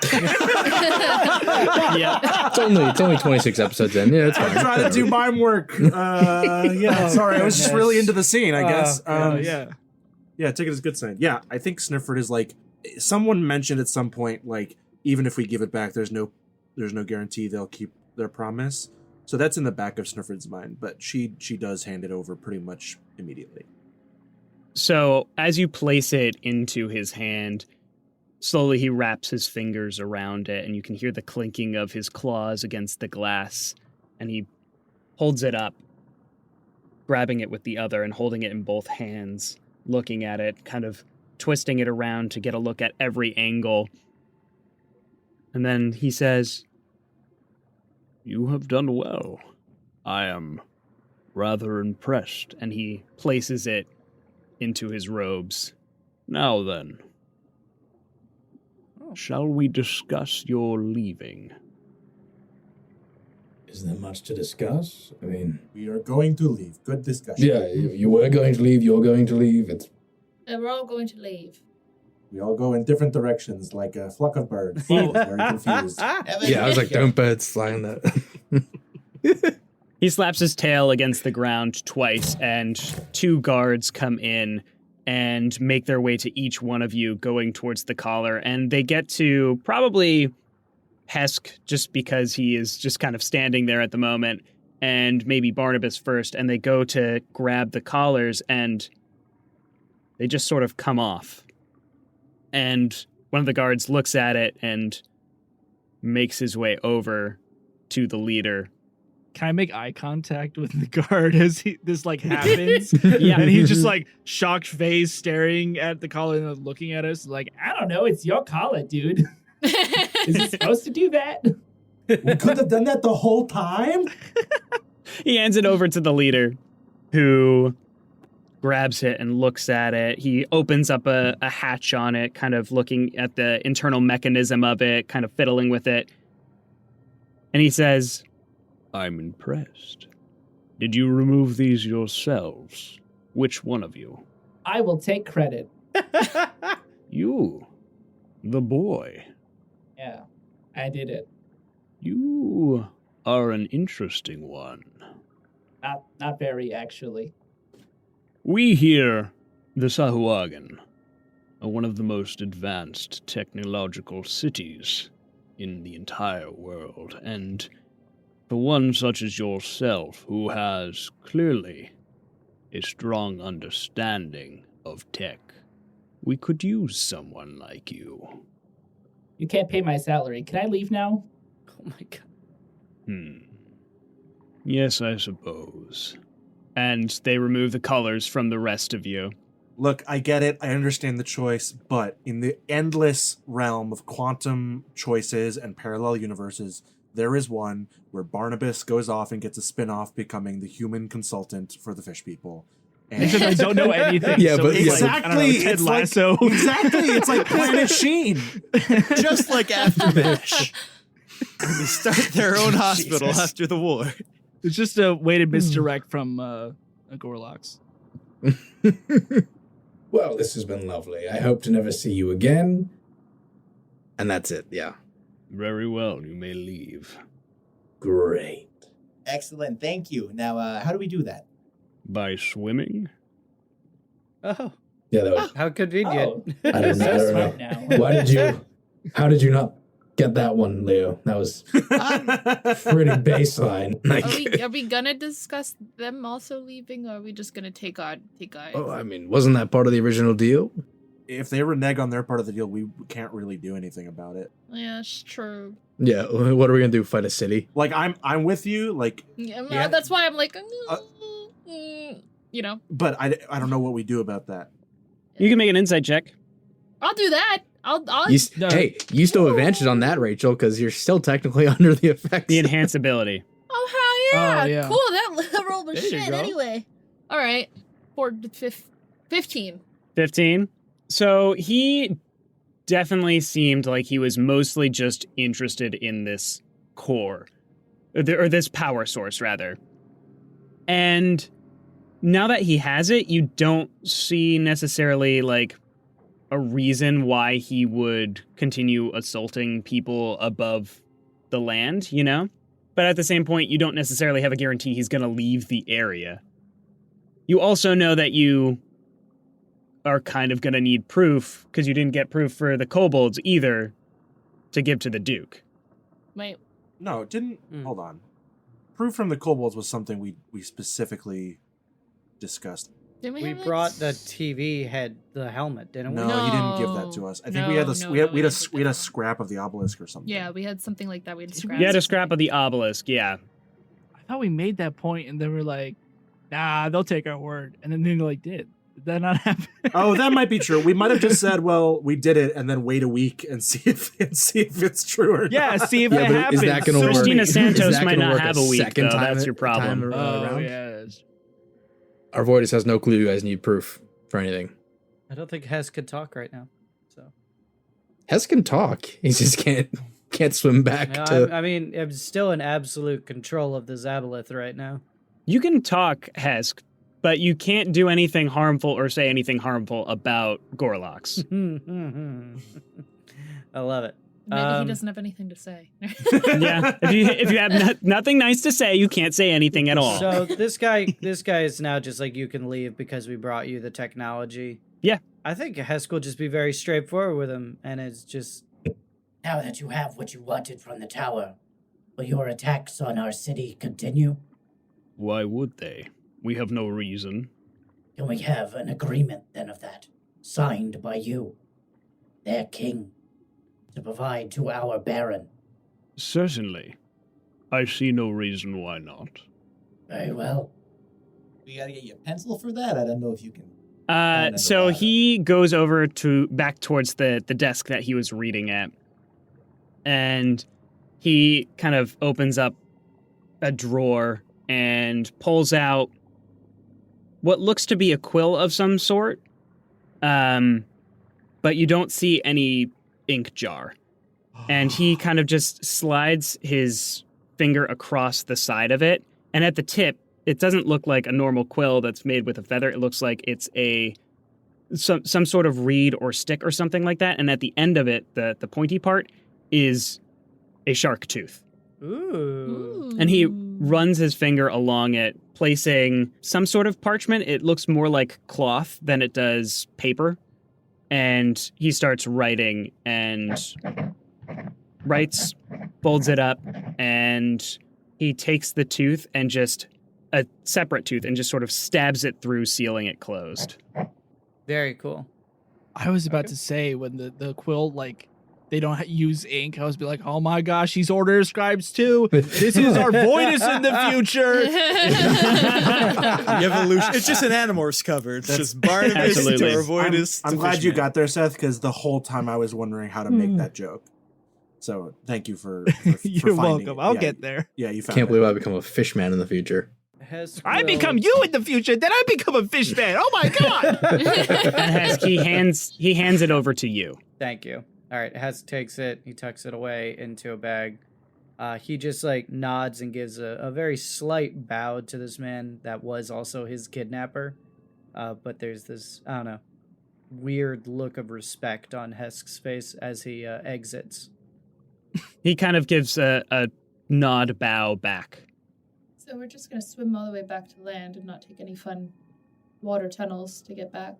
Speaker 2: Yeah.
Speaker 5: It's only 26 episodes in. Yeah, it's fine.
Speaker 13: I'm trying to do mime work. Yeah, sorry. I was just really into the scene, I guess.
Speaker 15: Yeah.
Speaker 13: Yeah, take it as a good sign. Yeah, I think Snøfrid is like, someone mentioned at some point, like, even if we give it back, there's no guarantee they'll keep their promise. So that's in the back of Snøfrid's mind, but she does hand it over pretty much immediately.
Speaker 2: So as you place it into his hand, slowly he wraps his fingers around it, and you can hear the clinking of his claws against the glass, and he holds it up, grabbing it with the other and holding it in both hands, looking at it, kind of twisting it around to get a look at every angle. And then he says,
Speaker 8: "You have done well. I am rather impressed."
Speaker 2: and he places it into his robes.
Speaker 8: Now then, shall we discuss your leaving?
Speaker 10: Is there much to discuss? I mean,
Speaker 7: We are going to leave. Good discussion.
Speaker 10: yeah, you were going to leave, you're going to leave. It's
Speaker 3: And we're all going to leave.
Speaker 7: We all go in different directions like a flock of birds. I was very confused.
Speaker 5: Yeah, I was like, don't birds fly on that.
Speaker 2: He slaps his tail against the ground twice, and 2 guards come in and make their way to each one of you going towards the collar. And they get to probably Hesk, just because he is just kind of standing there at the moment, and maybe Barnabus first. And they go to grab the collars, and they just sort of come off. And one of the guards looks at it and makes his way over to the leader.
Speaker 15: Can I make eye contact with the guard as this like happens?
Speaker 2: Yeah.
Speaker 15: And he's just like shocked face staring at the collar and looking at us like,
Speaker 14: I don't know. It's your collar, dude. Is it supposed to do that?
Speaker 7: We could have done that the whole time.
Speaker 2: He hands it over to the leader, who grabs it and looks at it. He opens up a hatch on it, kind of looking at the internal mechanism of it, kind of fiddling with it. And he says, I'm impressed. Did you remove these yourselves? Which one of you?
Speaker 14: I will take credit.
Speaker 2: You, the boy.
Speaker 14: Yeah, I did it.
Speaker 2: You are an interesting one.
Speaker 14: Not very, actually.
Speaker 2: We here, the Sahuagin, are one of the most advanced technological cities in the entire world, and for one such as yourself, who has clearly a strong understanding of tech, we could use someone like you.
Speaker 14: You can't pay my salary. Can I leave now?
Speaker 6: Oh my god.
Speaker 2: Yes, I suppose. And they remove the colors from the rest of you.
Speaker 13: Look, I get it. I understand the choice, but in the endless realm of quantum choices and parallel universes, there is one where Barnabas goes off and gets a spin-off becoming the human consultant for the fish people.
Speaker 15: Except I don't know anything.
Speaker 2: Yeah,
Speaker 15: so
Speaker 2: but
Speaker 15: it's
Speaker 13: exactly.
Speaker 15: Like, Ted
Speaker 13: It's like,
Speaker 15: Lasso.
Speaker 13: exactly. It's like Planet Sheen.
Speaker 4: Just like Aftermath. They start their own hospital after the war.
Speaker 15: It's just a way to misdirect from a Gorlox.
Speaker 10: well, this has been lovely. I hope to never see you again.
Speaker 5: And that's it, yeah.
Speaker 2: Very well, you may leave.
Speaker 10: Great.
Speaker 12: Excellent. Thank you. Now, how do we do that?
Speaker 2: By swimming?
Speaker 6: Oh.
Speaker 10: Yeah, that was.
Speaker 6: How convenient.
Speaker 10: I don't know. How did you not get that one, Leo? That was pretty baseline.
Speaker 3: Are we gonna discuss them also leaving, or are we just gonna take our?
Speaker 5: Oh, I mean, wasn't that part of the original deal?
Speaker 13: If they renege on their part of the deal, we can't really do anything about it.
Speaker 3: Yeah, it's true.
Speaker 5: Yeah, what are we gonna do? Fight a city?
Speaker 13: Like, I'm with you. Like,
Speaker 3: Yeah, that's why I'm like, you know.
Speaker 13: But I don't know what we do about that.
Speaker 2: You can make an insight check.
Speaker 3: I'll do that. I'll
Speaker 5: Hey, you still have advantage on that, Rachel, because you're still technically under the effects.
Speaker 2: The enhance ability.
Speaker 3: Oh, hell yeah.
Speaker 15: Oh, yeah.
Speaker 3: Cool, that roll was
Speaker 15: There you
Speaker 3: shit
Speaker 15: go.
Speaker 3: anyway. All right. 15.
Speaker 2: 15. So he definitely seemed like he was mostly just interested in this core, or this power source, rather. And now that he has it, you don't see necessarily, like, a reason why he would continue assaulting people above the land, you know? But at the same point, you don't necessarily have a guarantee he's going to leave the area. You also know that you are kind of going to need proof, because you didn't get proof for the kobolds either, to give to the Duke.
Speaker 3: Wait.
Speaker 13: No, it didn't. Hold on. Proof from the kobolds was something we specifically discussed.
Speaker 3: Didn't
Speaker 6: We brought the TV head, the helmet, didn't we?
Speaker 13: No, you didn't give that to us. I think we had a scrap of the obelisk or something.
Speaker 3: Yeah, we had something like that. We had to scrap.
Speaker 2: You had a scrap of the obelisk, yeah.
Speaker 15: I thought we made that point, and they were like, "Nah, they'll take our word," and then they like did. Did that not happen?
Speaker 13: Oh, that might be true. We might have just said, "Well, we did it," and then wait a week and see if it's true or
Speaker 15: Yeah,
Speaker 13: not.
Speaker 15: see if it happens.
Speaker 5: Is that going to work?
Speaker 2: Christina Santos might not
Speaker 5: work
Speaker 2: have a week,
Speaker 5: second
Speaker 2: though.
Speaker 5: time
Speaker 2: That's your problem.
Speaker 15: Oh, yeah.
Speaker 5: Arvoitus has no clue you guys need proof for anything.
Speaker 6: I don't think Hesk could talk right now. So
Speaker 5: Hesk can talk. He just can't can't swim back
Speaker 6: No,
Speaker 5: to.
Speaker 6: I mean, I'm still in absolute control of the Zabalith right now.
Speaker 2: You can talk, Hesk, but you can't do anything harmful or say anything harmful about Gorlox.
Speaker 6: I love it.
Speaker 3: Maybe he doesn't have anything to say.
Speaker 2: Yeah, if you have nothing nice to say, you can't say anything at all.
Speaker 6: So this guy is now just like, you can leave because we brought you the technology.
Speaker 2: Yeah.
Speaker 6: I think Hesk will just be very straightforward with him, and it's just...
Speaker 9: Now that you have what you wanted from the tower, will your attacks on our city continue?
Speaker 2: Why would they? We have no reason.
Speaker 9: Can we have an agreement then of that, signed by you, their king, to provide to our baron?
Speaker 2: Certainly. I see no reason why not.
Speaker 9: Very well.
Speaker 12: We gotta get you a pencil for that. I don't know if you can.
Speaker 2: So he goes over back towards the desk that he was reading at, and he kind of opens up a drawer and pulls out what looks to be a quill of some sort, but you don't see any ink jar. And he kind of just slides his finger across the side of it, and at the tip, it doesn't look like a normal quill that's made with a feather. It looks like it's some sort of reed or stick or something like that. And at the end of it, the pointy part is a shark tooth.
Speaker 6: Ooh.
Speaker 2: And he runs his finger along it, placing some sort of parchment. It looks more like cloth than it does paper. And he starts writing and writes, folds it up, and he takes the tooth and just... a separate tooth and just sort of stabs it through, sealing it closed.
Speaker 6: Very cool.
Speaker 15: I was about to say, when the quill, like, they don't use ink, I was be like, oh my gosh, he's order scribes too. This is Arvoitus in the future.
Speaker 4: The evolution. It's just an Animorphs cover. It's just Barnabus to Arvoitus.
Speaker 13: I'm glad you got there, Seth, because the whole time I was wondering how to make that joke. So thank you for
Speaker 8: You're
Speaker 13: finding
Speaker 8: welcome.
Speaker 13: it.
Speaker 8: I'll
Speaker 13: Yeah,
Speaker 8: get there.
Speaker 13: Yeah, you found
Speaker 5: Can't
Speaker 13: it.
Speaker 5: believe I become a fish man in the future.
Speaker 8: I become you in the future, then I become a fish man. Oh my god!
Speaker 2: And he hands it over to you.
Speaker 6: Thank you. All right, Hesk takes it. He tucks it away into a bag. He just like nods and gives a very slight bow to this man that was also his kidnapper. But there's this, I don't know, weird look of respect on Hesk's face as he exits.
Speaker 2: He kind of gives a nod bow back.
Speaker 3: So we're just going to swim all the way back to land and not take any fun water tunnels to get back.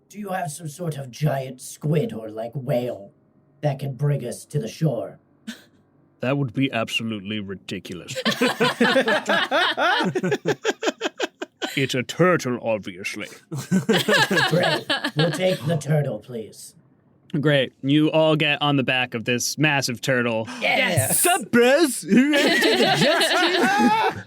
Speaker 9: Do you have some sort of giant squid or like whale that can bring us to the shore?
Speaker 2: That would be absolutely ridiculous. It's a turtle, obviously.
Speaker 9: Great. We'll take the turtle, please.
Speaker 2: Great. You all get on the back of this massive turtle.
Speaker 9: Yes!
Speaker 8: Sup, bros?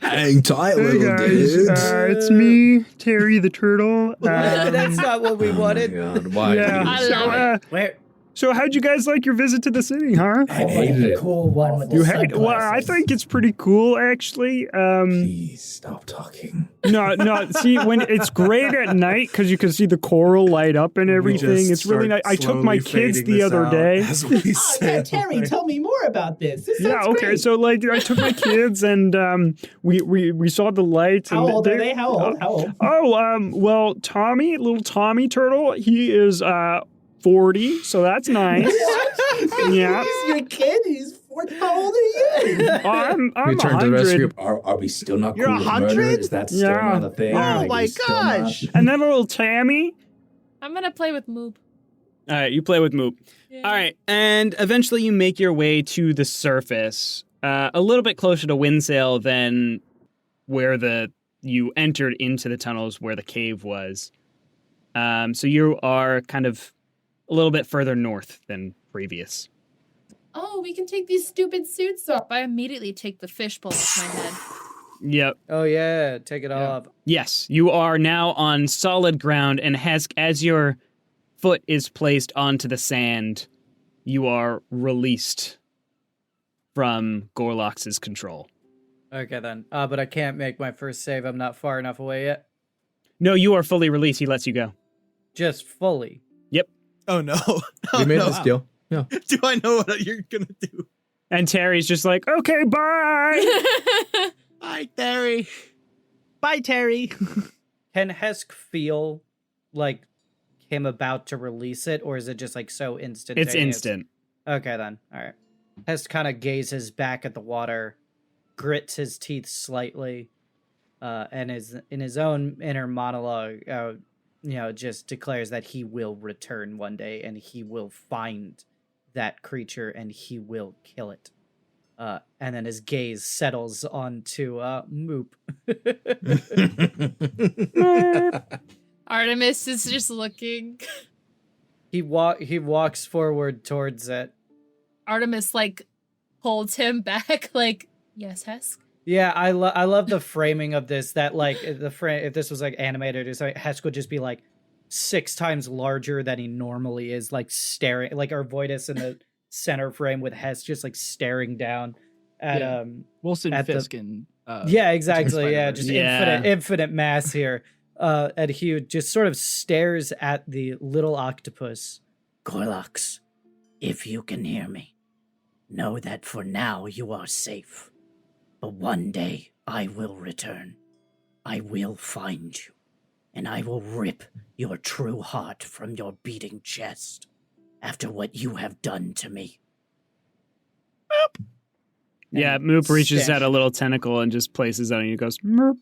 Speaker 5: Hang tight, little dudes.
Speaker 2: It's me, Terry the turtle.
Speaker 6: That's not what we wanted.
Speaker 5: God, why?
Speaker 2: Yeah.
Speaker 3: I love it.
Speaker 9: Where?
Speaker 2: So how'd you guys like your visit to the city, huh?
Speaker 9: I hated the cool one with the
Speaker 2: You
Speaker 9: sunglasses.
Speaker 2: well, I think it's pretty cool, actually.
Speaker 10: Please stop talking.
Speaker 2: No. See, when it's great at night because you can see the coral light up and everything. It's really nice. I took my kids the other day.
Speaker 10: As we
Speaker 12: Yeah,
Speaker 10: said.
Speaker 12: Terry, tell me more about this. This
Speaker 2: Yeah.
Speaker 12: sounds
Speaker 2: Okay.
Speaker 12: great.
Speaker 2: So like, I took my kids and we saw the lights.
Speaker 12: How
Speaker 2: and
Speaker 12: old are they? How old? How old?
Speaker 2: Well, Tommy, little Tommy turtle, he is 40, so that's nice. Yeah.
Speaker 12: He's your kid. He's 40. How old are you?
Speaker 2: I'm
Speaker 10: Return to the rest of
Speaker 2: 100.
Speaker 10: your. Are we still not
Speaker 8: You're
Speaker 10: cool with murder?
Speaker 8: 100?
Speaker 10: Is that still
Speaker 2: Yeah.
Speaker 10: not a thing?
Speaker 8: Oh
Speaker 10: Like,
Speaker 8: my
Speaker 10: we still not-
Speaker 8: gosh.
Speaker 2: And then a little Tammy.
Speaker 3: I'm going to play with Moop.
Speaker 2: All right, you play with Moop.
Speaker 3: Yeah.
Speaker 2: All right, and eventually you make your way to the surface, a little bit closer to Windsail than where you entered into the tunnels where the cave was. So you are kind of a little bit further north than previous.
Speaker 3: Oh, we can take these stupid suits off. I immediately take the fishbowl off my head.
Speaker 2: Yep.
Speaker 6: Oh yeah, take it off.
Speaker 2: Yes, you are now on solid ground, and Hesk, as your foot is placed onto the sand, you are released from Gorlox's control.
Speaker 6: Okay then. But I can't make my first save. I'm not far enough away yet.
Speaker 2: No, you are fully released. He lets you go.
Speaker 6: Just fully.
Speaker 2: Yep.
Speaker 4: Oh no.
Speaker 5: We made
Speaker 4: no.
Speaker 5: this deal. Yeah.
Speaker 4: Do I know what you're gonna do?
Speaker 2: And Terry's just like, okay, bye.
Speaker 12: Bye, Terry.
Speaker 15: Bye, Terry.
Speaker 6: Can Hesk feel like him about to release it, or is it just like so instantaneous?
Speaker 2: It's instant.
Speaker 6: Okay, then. All right. Hesk kind of gazes back at the water, grits his teeth slightly, and is in his own inner monologue, just declares that he will return one day and he will find that creature and he will kill it. And then his gaze settles onto Moop.
Speaker 3: Artemis is just looking.
Speaker 6: He walks forward towards it.
Speaker 3: Artemis holds him back yes, Hesk.
Speaker 6: Yeah, I love the framing of this. That if this was animated or something, Hesk would just be 6 times larger than he normally is, staring Arvoitus in the center frame with Hesk just staring down at
Speaker 15: Wilson
Speaker 6: at
Speaker 15: Fisk and
Speaker 6: yeah, exactly.
Speaker 15: Spider-Man.
Speaker 6: Just infinite mass here. And he just sort of stares at the little octopus.
Speaker 9: Gorlox, if you can hear me, know that for now you are safe. But one day I will return. I will find you, and I will rip your true heart from your beating chest after what you have done to me.
Speaker 2: Yeah, Moop reaches out a little tentacle and just places it on you and goes, Merp.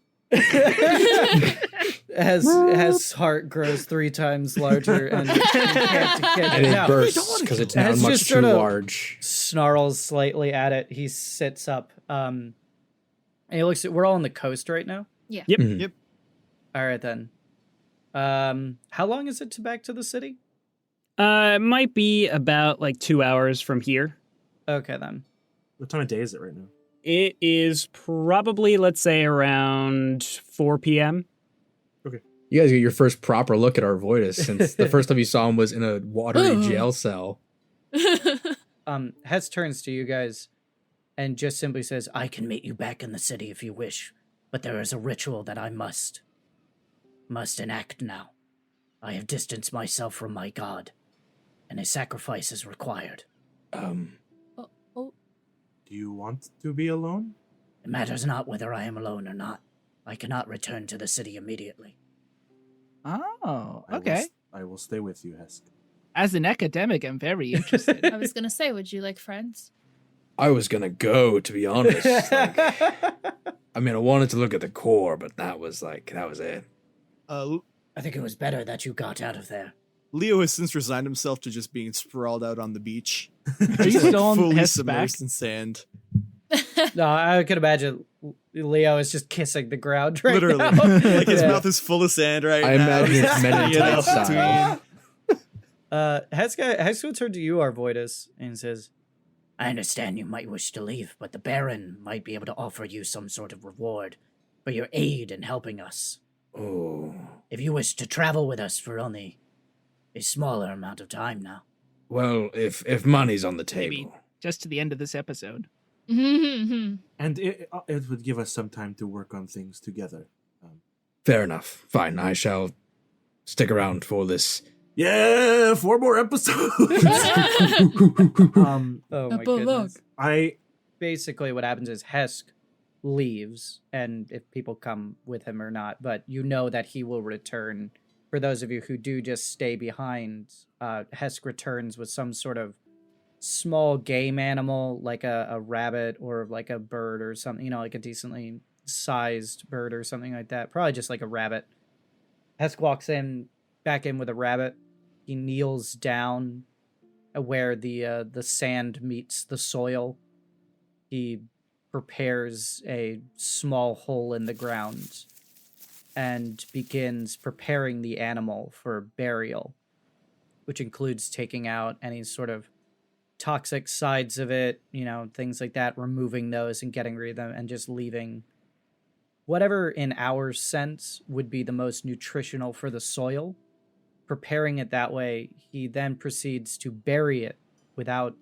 Speaker 6: As heart grows 3 times larger and
Speaker 5: it bursts because it's now much too large.
Speaker 6: Snarls slightly at it. He sits up. And he looks at. We're all on the coast right now.
Speaker 3: Yeah.
Speaker 2: Yep.
Speaker 5: Mm-hmm.
Speaker 4: Yep.
Speaker 6: All right then. How long is it to back to the city?
Speaker 2: It might be about 2 hours from here.
Speaker 6: Okay then.
Speaker 13: What time of day is it right now?
Speaker 2: It is probably, let's say, around 4 p.m.
Speaker 13: Okay.
Speaker 5: You guys get your first proper look at Arvoitus since the first time you saw him was in a watery jail cell.
Speaker 6: Hes turns to you guys and just simply says,
Speaker 9: I can meet you back in the city if you wish, but there is a ritual that I must enact now. I have distanced myself from my god, and a sacrifice is required.
Speaker 13: Do you want to be alone?
Speaker 9: It matters not whether I am alone or not. I cannot return to the city immediately.
Speaker 15: Oh, okay.
Speaker 13: I will stay with you, Hesk.
Speaker 15: As an academic, I'm very interested.
Speaker 3: I was gonna say, would you like friends?
Speaker 5: I was gonna go, to be honest. I wanted to look at the core, but that was it.
Speaker 9: I think it was better that you got out of there.
Speaker 4: Leo has since resigned himself to just being sprawled out on the beach.
Speaker 15: Are you still on
Speaker 4: fully
Speaker 15: Hesk's back?
Speaker 4: submersed in sand.
Speaker 6: No, I could imagine Leo is just kissing the ground right
Speaker 4: Literally.
Speaker 6: now.
Speaker 4: His mouth is full of sand right
Speaker 5: I
Speaker 4: now.
Speaker 5: imagine it's men in tight style.
Speaker 6: Hesk will turn to you, Arvoitus, and says,
Speaker 9: I understand you might wish to leave, but the Baron might be able to offer you some sort of reward for your aid in helping us.
Speaker 5: Oh.
Speaker 9: If you wish to travel with us for only a smaller amount of time now.
Speaker 5: Well, if money's on the table.
Speaker 15: Maybe just to the end of this episode.
Speaker 3: Mm-hmm.
Speaker 13: And it would give us some time to work on things together.
Speaker 5: Fair enough. Fine, I shall stick around for this.
Speaker 13: Yeah, 4 more episodes.
Speaker 6: oh my goodness. Basically what happens is Hesk leaves, and if people come with him or not, but you know that he will return. For those of you who do just stay behind, Hesk returns with some sort of small game animal, like a rabbit or like a bird or something, like a decently sized bird or something like that. Probably just like a rabbit. Hesk walks back in with a rabbit. He kneels down where the sand meets the soil. He prepares a small hole in the ground and begins preparing the animal for burial, which includes taking out any sort of toxic sides of it, things like that, removing those and getting rid of them, and just leaving whatever in our sense would be the most nutritional for the soil, preparing it that way. He then proceeds to bury it without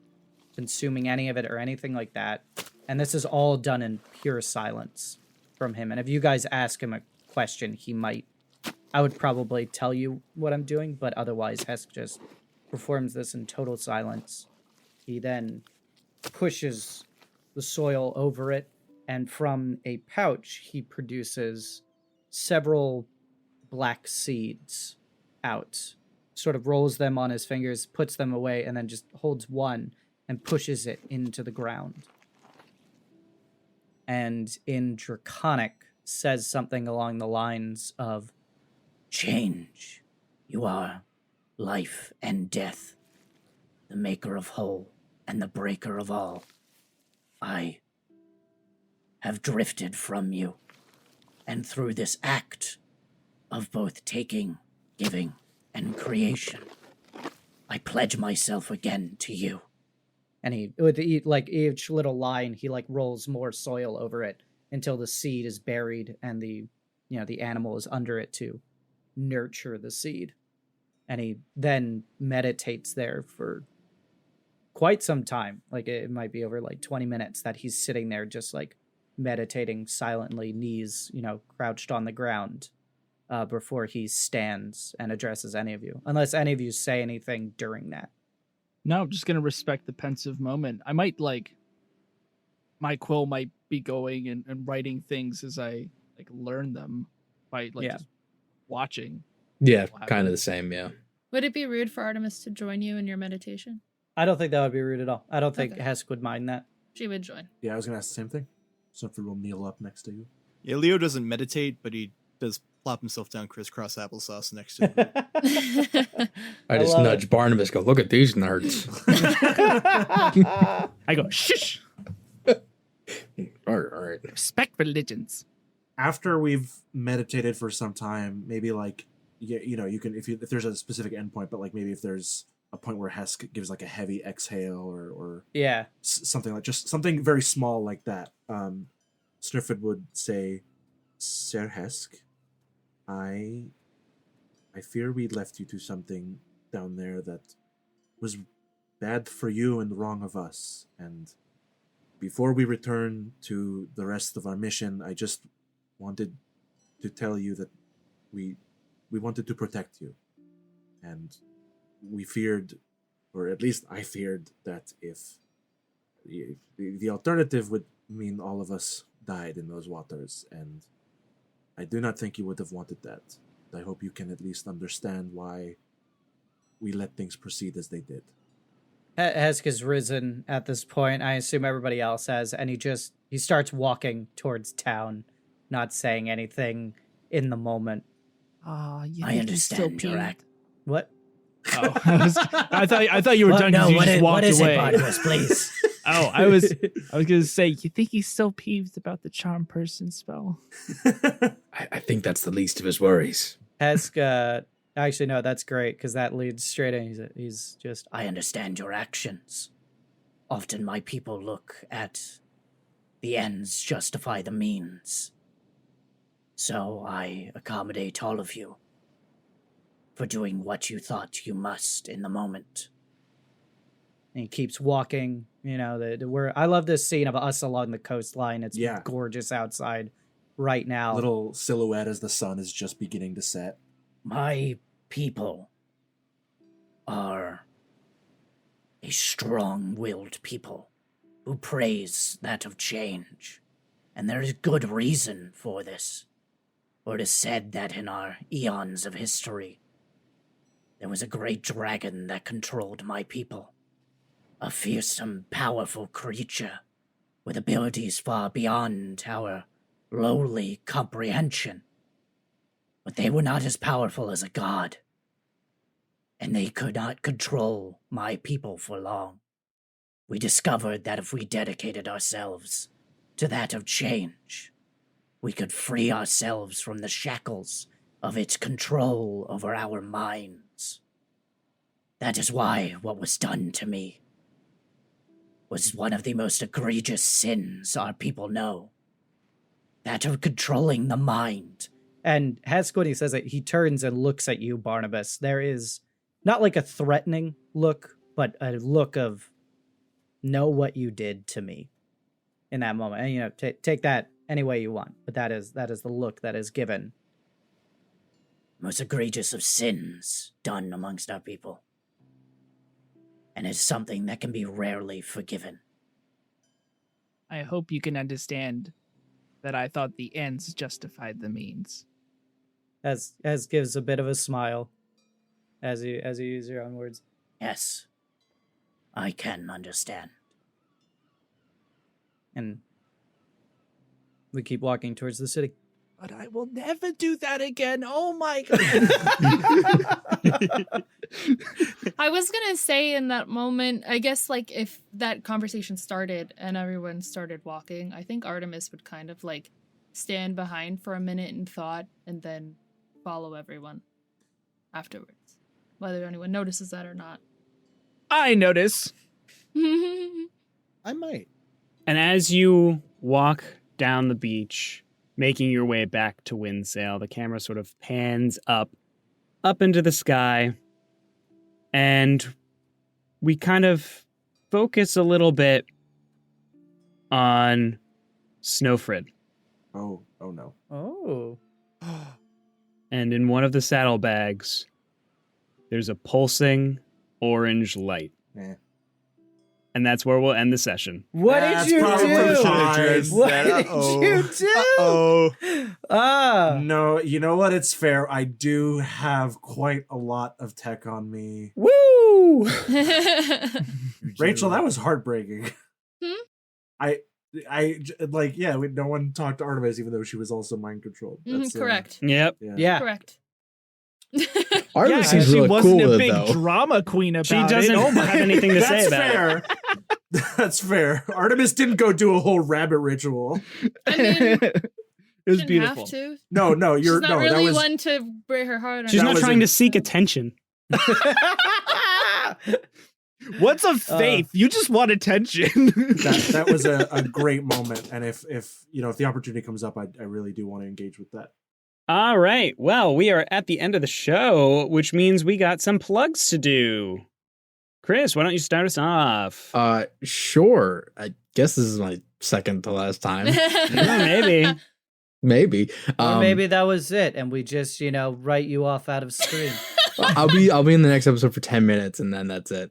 Speaker 6: consuming any of it or anything like that. And this is all done in pure silence from him. And if you guys ask him a question, I would probably tell you what I'm doing, but otherwise Hesk just performs this in total silence. He then pushes the soil over it, and from a pouch, he produces several black seeds out, sort of rolls them on his fingers, puts them away, and then just holds one and pushes it into the ground. And in Draconic, says something along the lines of,
Speaker 9: "Change. You are life and death, the maker of whole and the breaker of all. I have drifted from you, and through this act of both taking, giving, and creation, I pledge myself again to you."
Speaker 6: And he, with each little line, he rolls more soil over it until the seed is buried and the animal is under it to nurture the seed. And he then meditates there for quite some time. It might be over 20 minutes that he's sitting there just meditating silently, knees, crouched on the ground, before he stands and addresses any of you. Unless any of you say anything during that.
Speaker 15: No, I'm just going to respect the pensive moment. I might my quill might be going and writing things as I learn them by just watching.
Speaker 5: Yeah, kind of the same, yeah.
Speaker 3: Would it be rude for Artemis to join you in your meditation?
Speaker 6: I don't think that would be rude at all. I don't think Hesk would mind that.
Speaker 3: She would join.
Speaker 13: Yeah, I was going to ask the same thing. Snøfrid will kneel up next to you.
Speaker 4: Yeah, Leo doesn't meditate, but he does plop himself down crisscross applesauce next to him.
Speaker 5: I just nudge Barnabas, go, look at these nerds.
Speaker 15: I go, shush!
Speaker 5: All right.
Speaker 15: Respect religions.
Speaker 13: After we've meditated for some time, maybe you can, if there's a specific endpoint, but maybe if there's a point where Hesk gives a heavy exhale or something just something very small like that. Snøfrid would say, "Sir Hesk, I fear we left you to something down there that was bad for you and wrong of us. And before we return to the rest of our mission, I just wanted to tell you that we wanted to protect you. And we feared, or at least I feared, that if the alternative would mean all of us died in those waters, and I do not think you would have wanted that. I hope you can at least understand why we let things proceed as they did."
Speaker 6: Hesk has risen at this point. I assume everybody else has, and he starts walking towards town, not saying anything in the moment.
Speaker 9: I understand your act.
Speaker 6: What?
Speaker 15: Oh, I thought you were done because you just walked
Speaker 9: what is
Speaker 15: away.
Speaker 9: It, Barnabas, please?
Speaker 15: Oh, I was gonna say, you think he's still peeved about the charm person spell?
Speaker 5: I think that's the least of his worries.
Speaker 6: Hesk, actually, no, that's great, because that leads straight in. He's just...
Speaker 9: I understand your actions. Often my people look at the ends justify the means. So I accommodate all of you for doing what you thought you must in the moment.
Speaker 6: And he keeps walking, I love this scene of us along the coastline. It's gorgeous outside right now.
Speaker 13: Little silhouette as the sun is just beginning to set.
Speaker 9: My people are a strong-willed people who praise that of change, and there is good reason for this. For it is said that in our eons of history, there was a great dragon that controlled my people, a fearsome, powerful creature with abilities far beyond our lowly comprehension. But they were not as powerful as a god, and they could not control my people for long. We discovered that if we dedicated ourselves to that of change, we could free ourselves from the shackles of its control over our minds. That is why what was done to me was one of the most egregious sins our people know. That of controlling the mind.
Speaker 6: And Hesk, when he says it, he turns and looks at you, Barnabas. There is not a threatening look, but a look of know what you did to me in that moment. And, take that any way you want, but that is the look that is given.
Speaker 9: Most egregious of sins done amongst our people. And it's something that can be rarely forgiven.
Speaker 15: I hope you can understand that I thought the ends justified the means.
Speaker 6: As gives a bit of a smile as you use your own words.
Speaker 9: Yes, I can understand.
Speaker 6: And we keep walking towards the city.
Speaker 15: But I will never do that again. Oh my God.
Speaker 3: I was gonna say in that moment, I guess like if that conversation started and everyone started walking, I think Artemis would kind of like stand behind for a minute in thought and then follow everyone afterwards, whether anyone notices that or not.
Speaker 15: I notice.
Speaker 4: I might.
Speaker 2: And as you walk down the beach, making your way back to Windsail, the camera sort of pans up into the sky, and we kind of focus a little bit on Snøfrid.
Speaker 13: Oh no.
Speaker 6: Oh.
Speaker 2: And in one of the saddlebags, there's a pulsing orange light.
Speaker 13: Yeah.
Speaker 2: And that's where we'll end the session.
Speaker 6: What did you do? What did you do?
Speaker 13: Uh-oh. No, you know what? It's fair. I do have quite a lot of tech on me.
Speaker 2: Woo!
Speaker 13: Rachel, that was heartbreaking.
Speaker 3: Hmm?
Speaker 13: No one talked to Artemis even though she was also mind controlled.
Speaker 3: Correct.
Speaker 2: Yep.
Speaker 6: Yeah.
Speaker 3: Correct.
Speaker 10: Artemis
Speaker 15: Yeah,
Speaker 10: seems
Speaker 15: she
Speaker 10: really
Speaker 15: wasn't
Speaker 10: cool
Speaker 15: a
Speaker 10: with
Speaker 15: big
Speaker 10: it, though.
Speaker 15: drama queen about
Speaker 2: She doesn't
Speaker 15: it. Oh my.
Speaker 2: have anything to say
Speaker 13: That's
Speaker 2: about
Speaker 13: fair.
Speaker 2: it.
Speaker 13: That's fair. Artemis didn't go do a whole rabbit ritual.
Speaker 3: I mean,
Speaker 15: It was
Speaker 3: shouldn't
Speaker 15: beautiful.
Speaker 3: have to.
Speaker 13: No,
Speaker 3: She's not really
Speaker 13: that was
Speaker 3: one to break her heart on.
Speaker 2: She's
Speaker 13: That
Speaker 2: not
Speaker 13: was
Speaker 2: trying
Speaker 13: a-
Speaker 2: to seek attention.
Speaker 15: What's a faith? You just want attention.
Speaker 13: that was a great moment, and if the opportunity comes up, I really do want to engage with that.
Speaker 2: All right. Well, we are at the end of the show, which means we got some plugs to do. Chris, why don't you start us off?
Speaker 5: Sure. I guess this is my second to last time.
Speaker 2: Maybe.
Speaker 5: Maybe.
Speaker 6: Or maybe that was it, and we just, write you off out of screen.
Speaker 5: I'll be in the next episode for 10 minutes, and then that's it.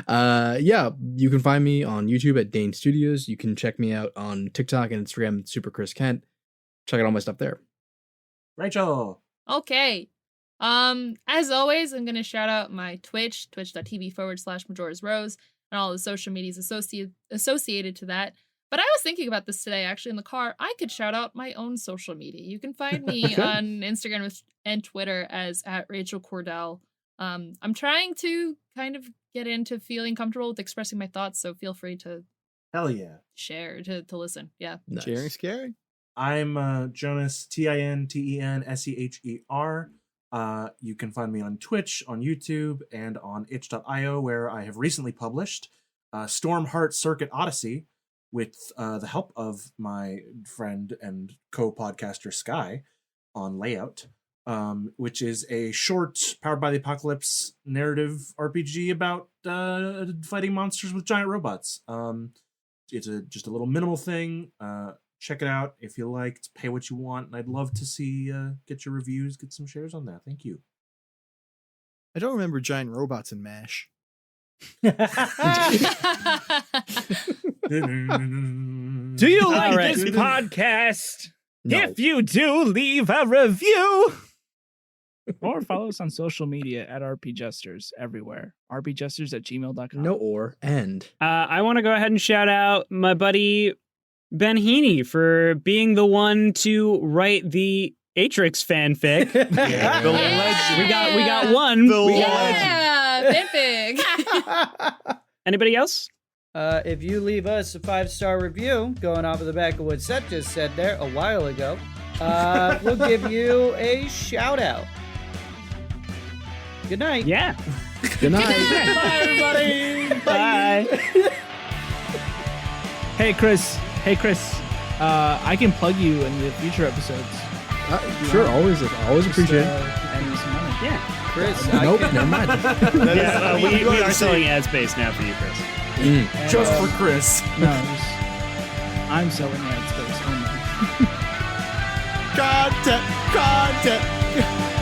Speaker 5: Yeah, you can find me on YouTube at Dane Studios. You can check me out on TikTok and Instagram, Super Chris Kent. Check out all my stuff there.
Speaker 13: Rachel.
Speaker 3: Okay. As always, I'm going to shout out my Twitch, twitch.tv/Majora's Rose, and all the social medias associated to that. But I was thinking about this today, actually, in the car. I could shout out my own social media. You can find me on Instagram and Twitter as @RachelKordell. I'm trying to kind of get into feeling comfortable with expressing my thoughts, so feel free to
Speaker 13: Hell yeah.
Speaker 3: share, to listen. Yeah.
Speaker 5: Nice.
Speaker 4: Sharing scary.
Speaker 13: I'm Jonas, TINTENSEHER. You can find me on Twitch, on YouTube, and on itch.io, where I have recently published Stormheart Circuit Odyssey with the help of my friend and co-podcaster Sky on Layout, which is a short, powered by the apocalypse narrative RPG about fighting monsters with giant robots. It's just a little minimal thing. Check it out if you liked. Pay what you want, and I'd love to see get your reviews, get some shares on that. Thank you.
Speaker 4: I don't remember giant robots in MASH.
Speaker 15: Do you like
Speaker 2: right.
Speaker 15: this podcast?
Speaker 5: No.
Speaker 15: If you do, leave a review. Or follow us on social media at RPJesters everywhere. RPJesters@gmail.com.
Speaker 5: No or, and.
Speaker 2: I want to go ahead and shout out my buddy Ben Heaney for being the one to write the Atrix fanfic.
Speaker 13: Yeah.
Speaker 4: The legend.
Speaker 2: We got one.
Speaker 4: The
Speaker 3: Yeah, fanfic.
Speaker 2: Anybody else?
Speaker 6: If you leave us a 5-star review, going off of the back of what Seth just said there a while ago, we'll give you a shout out. Good night.
Speaker 2: Yeah.
Speaker 5: Good night.
Speaker 15: Bye, everybody. Bye. Hey, Chris. I can plug you in the future episodes.
Speaker 5: Sure, always appreciate it.
Speaker 15: Pay me some money.
Speaker 2: Yeah.
Speaker 6: Chris,
Speaker 5: Nope, never mind.
Speaker 2: Yeah, we are selling ad space now for you, Chris.
Speaker 15: And,
Speaker 13: Just for Chris.
Speaker 15: No, I'm selling ad space only.
Speaker 4: Content.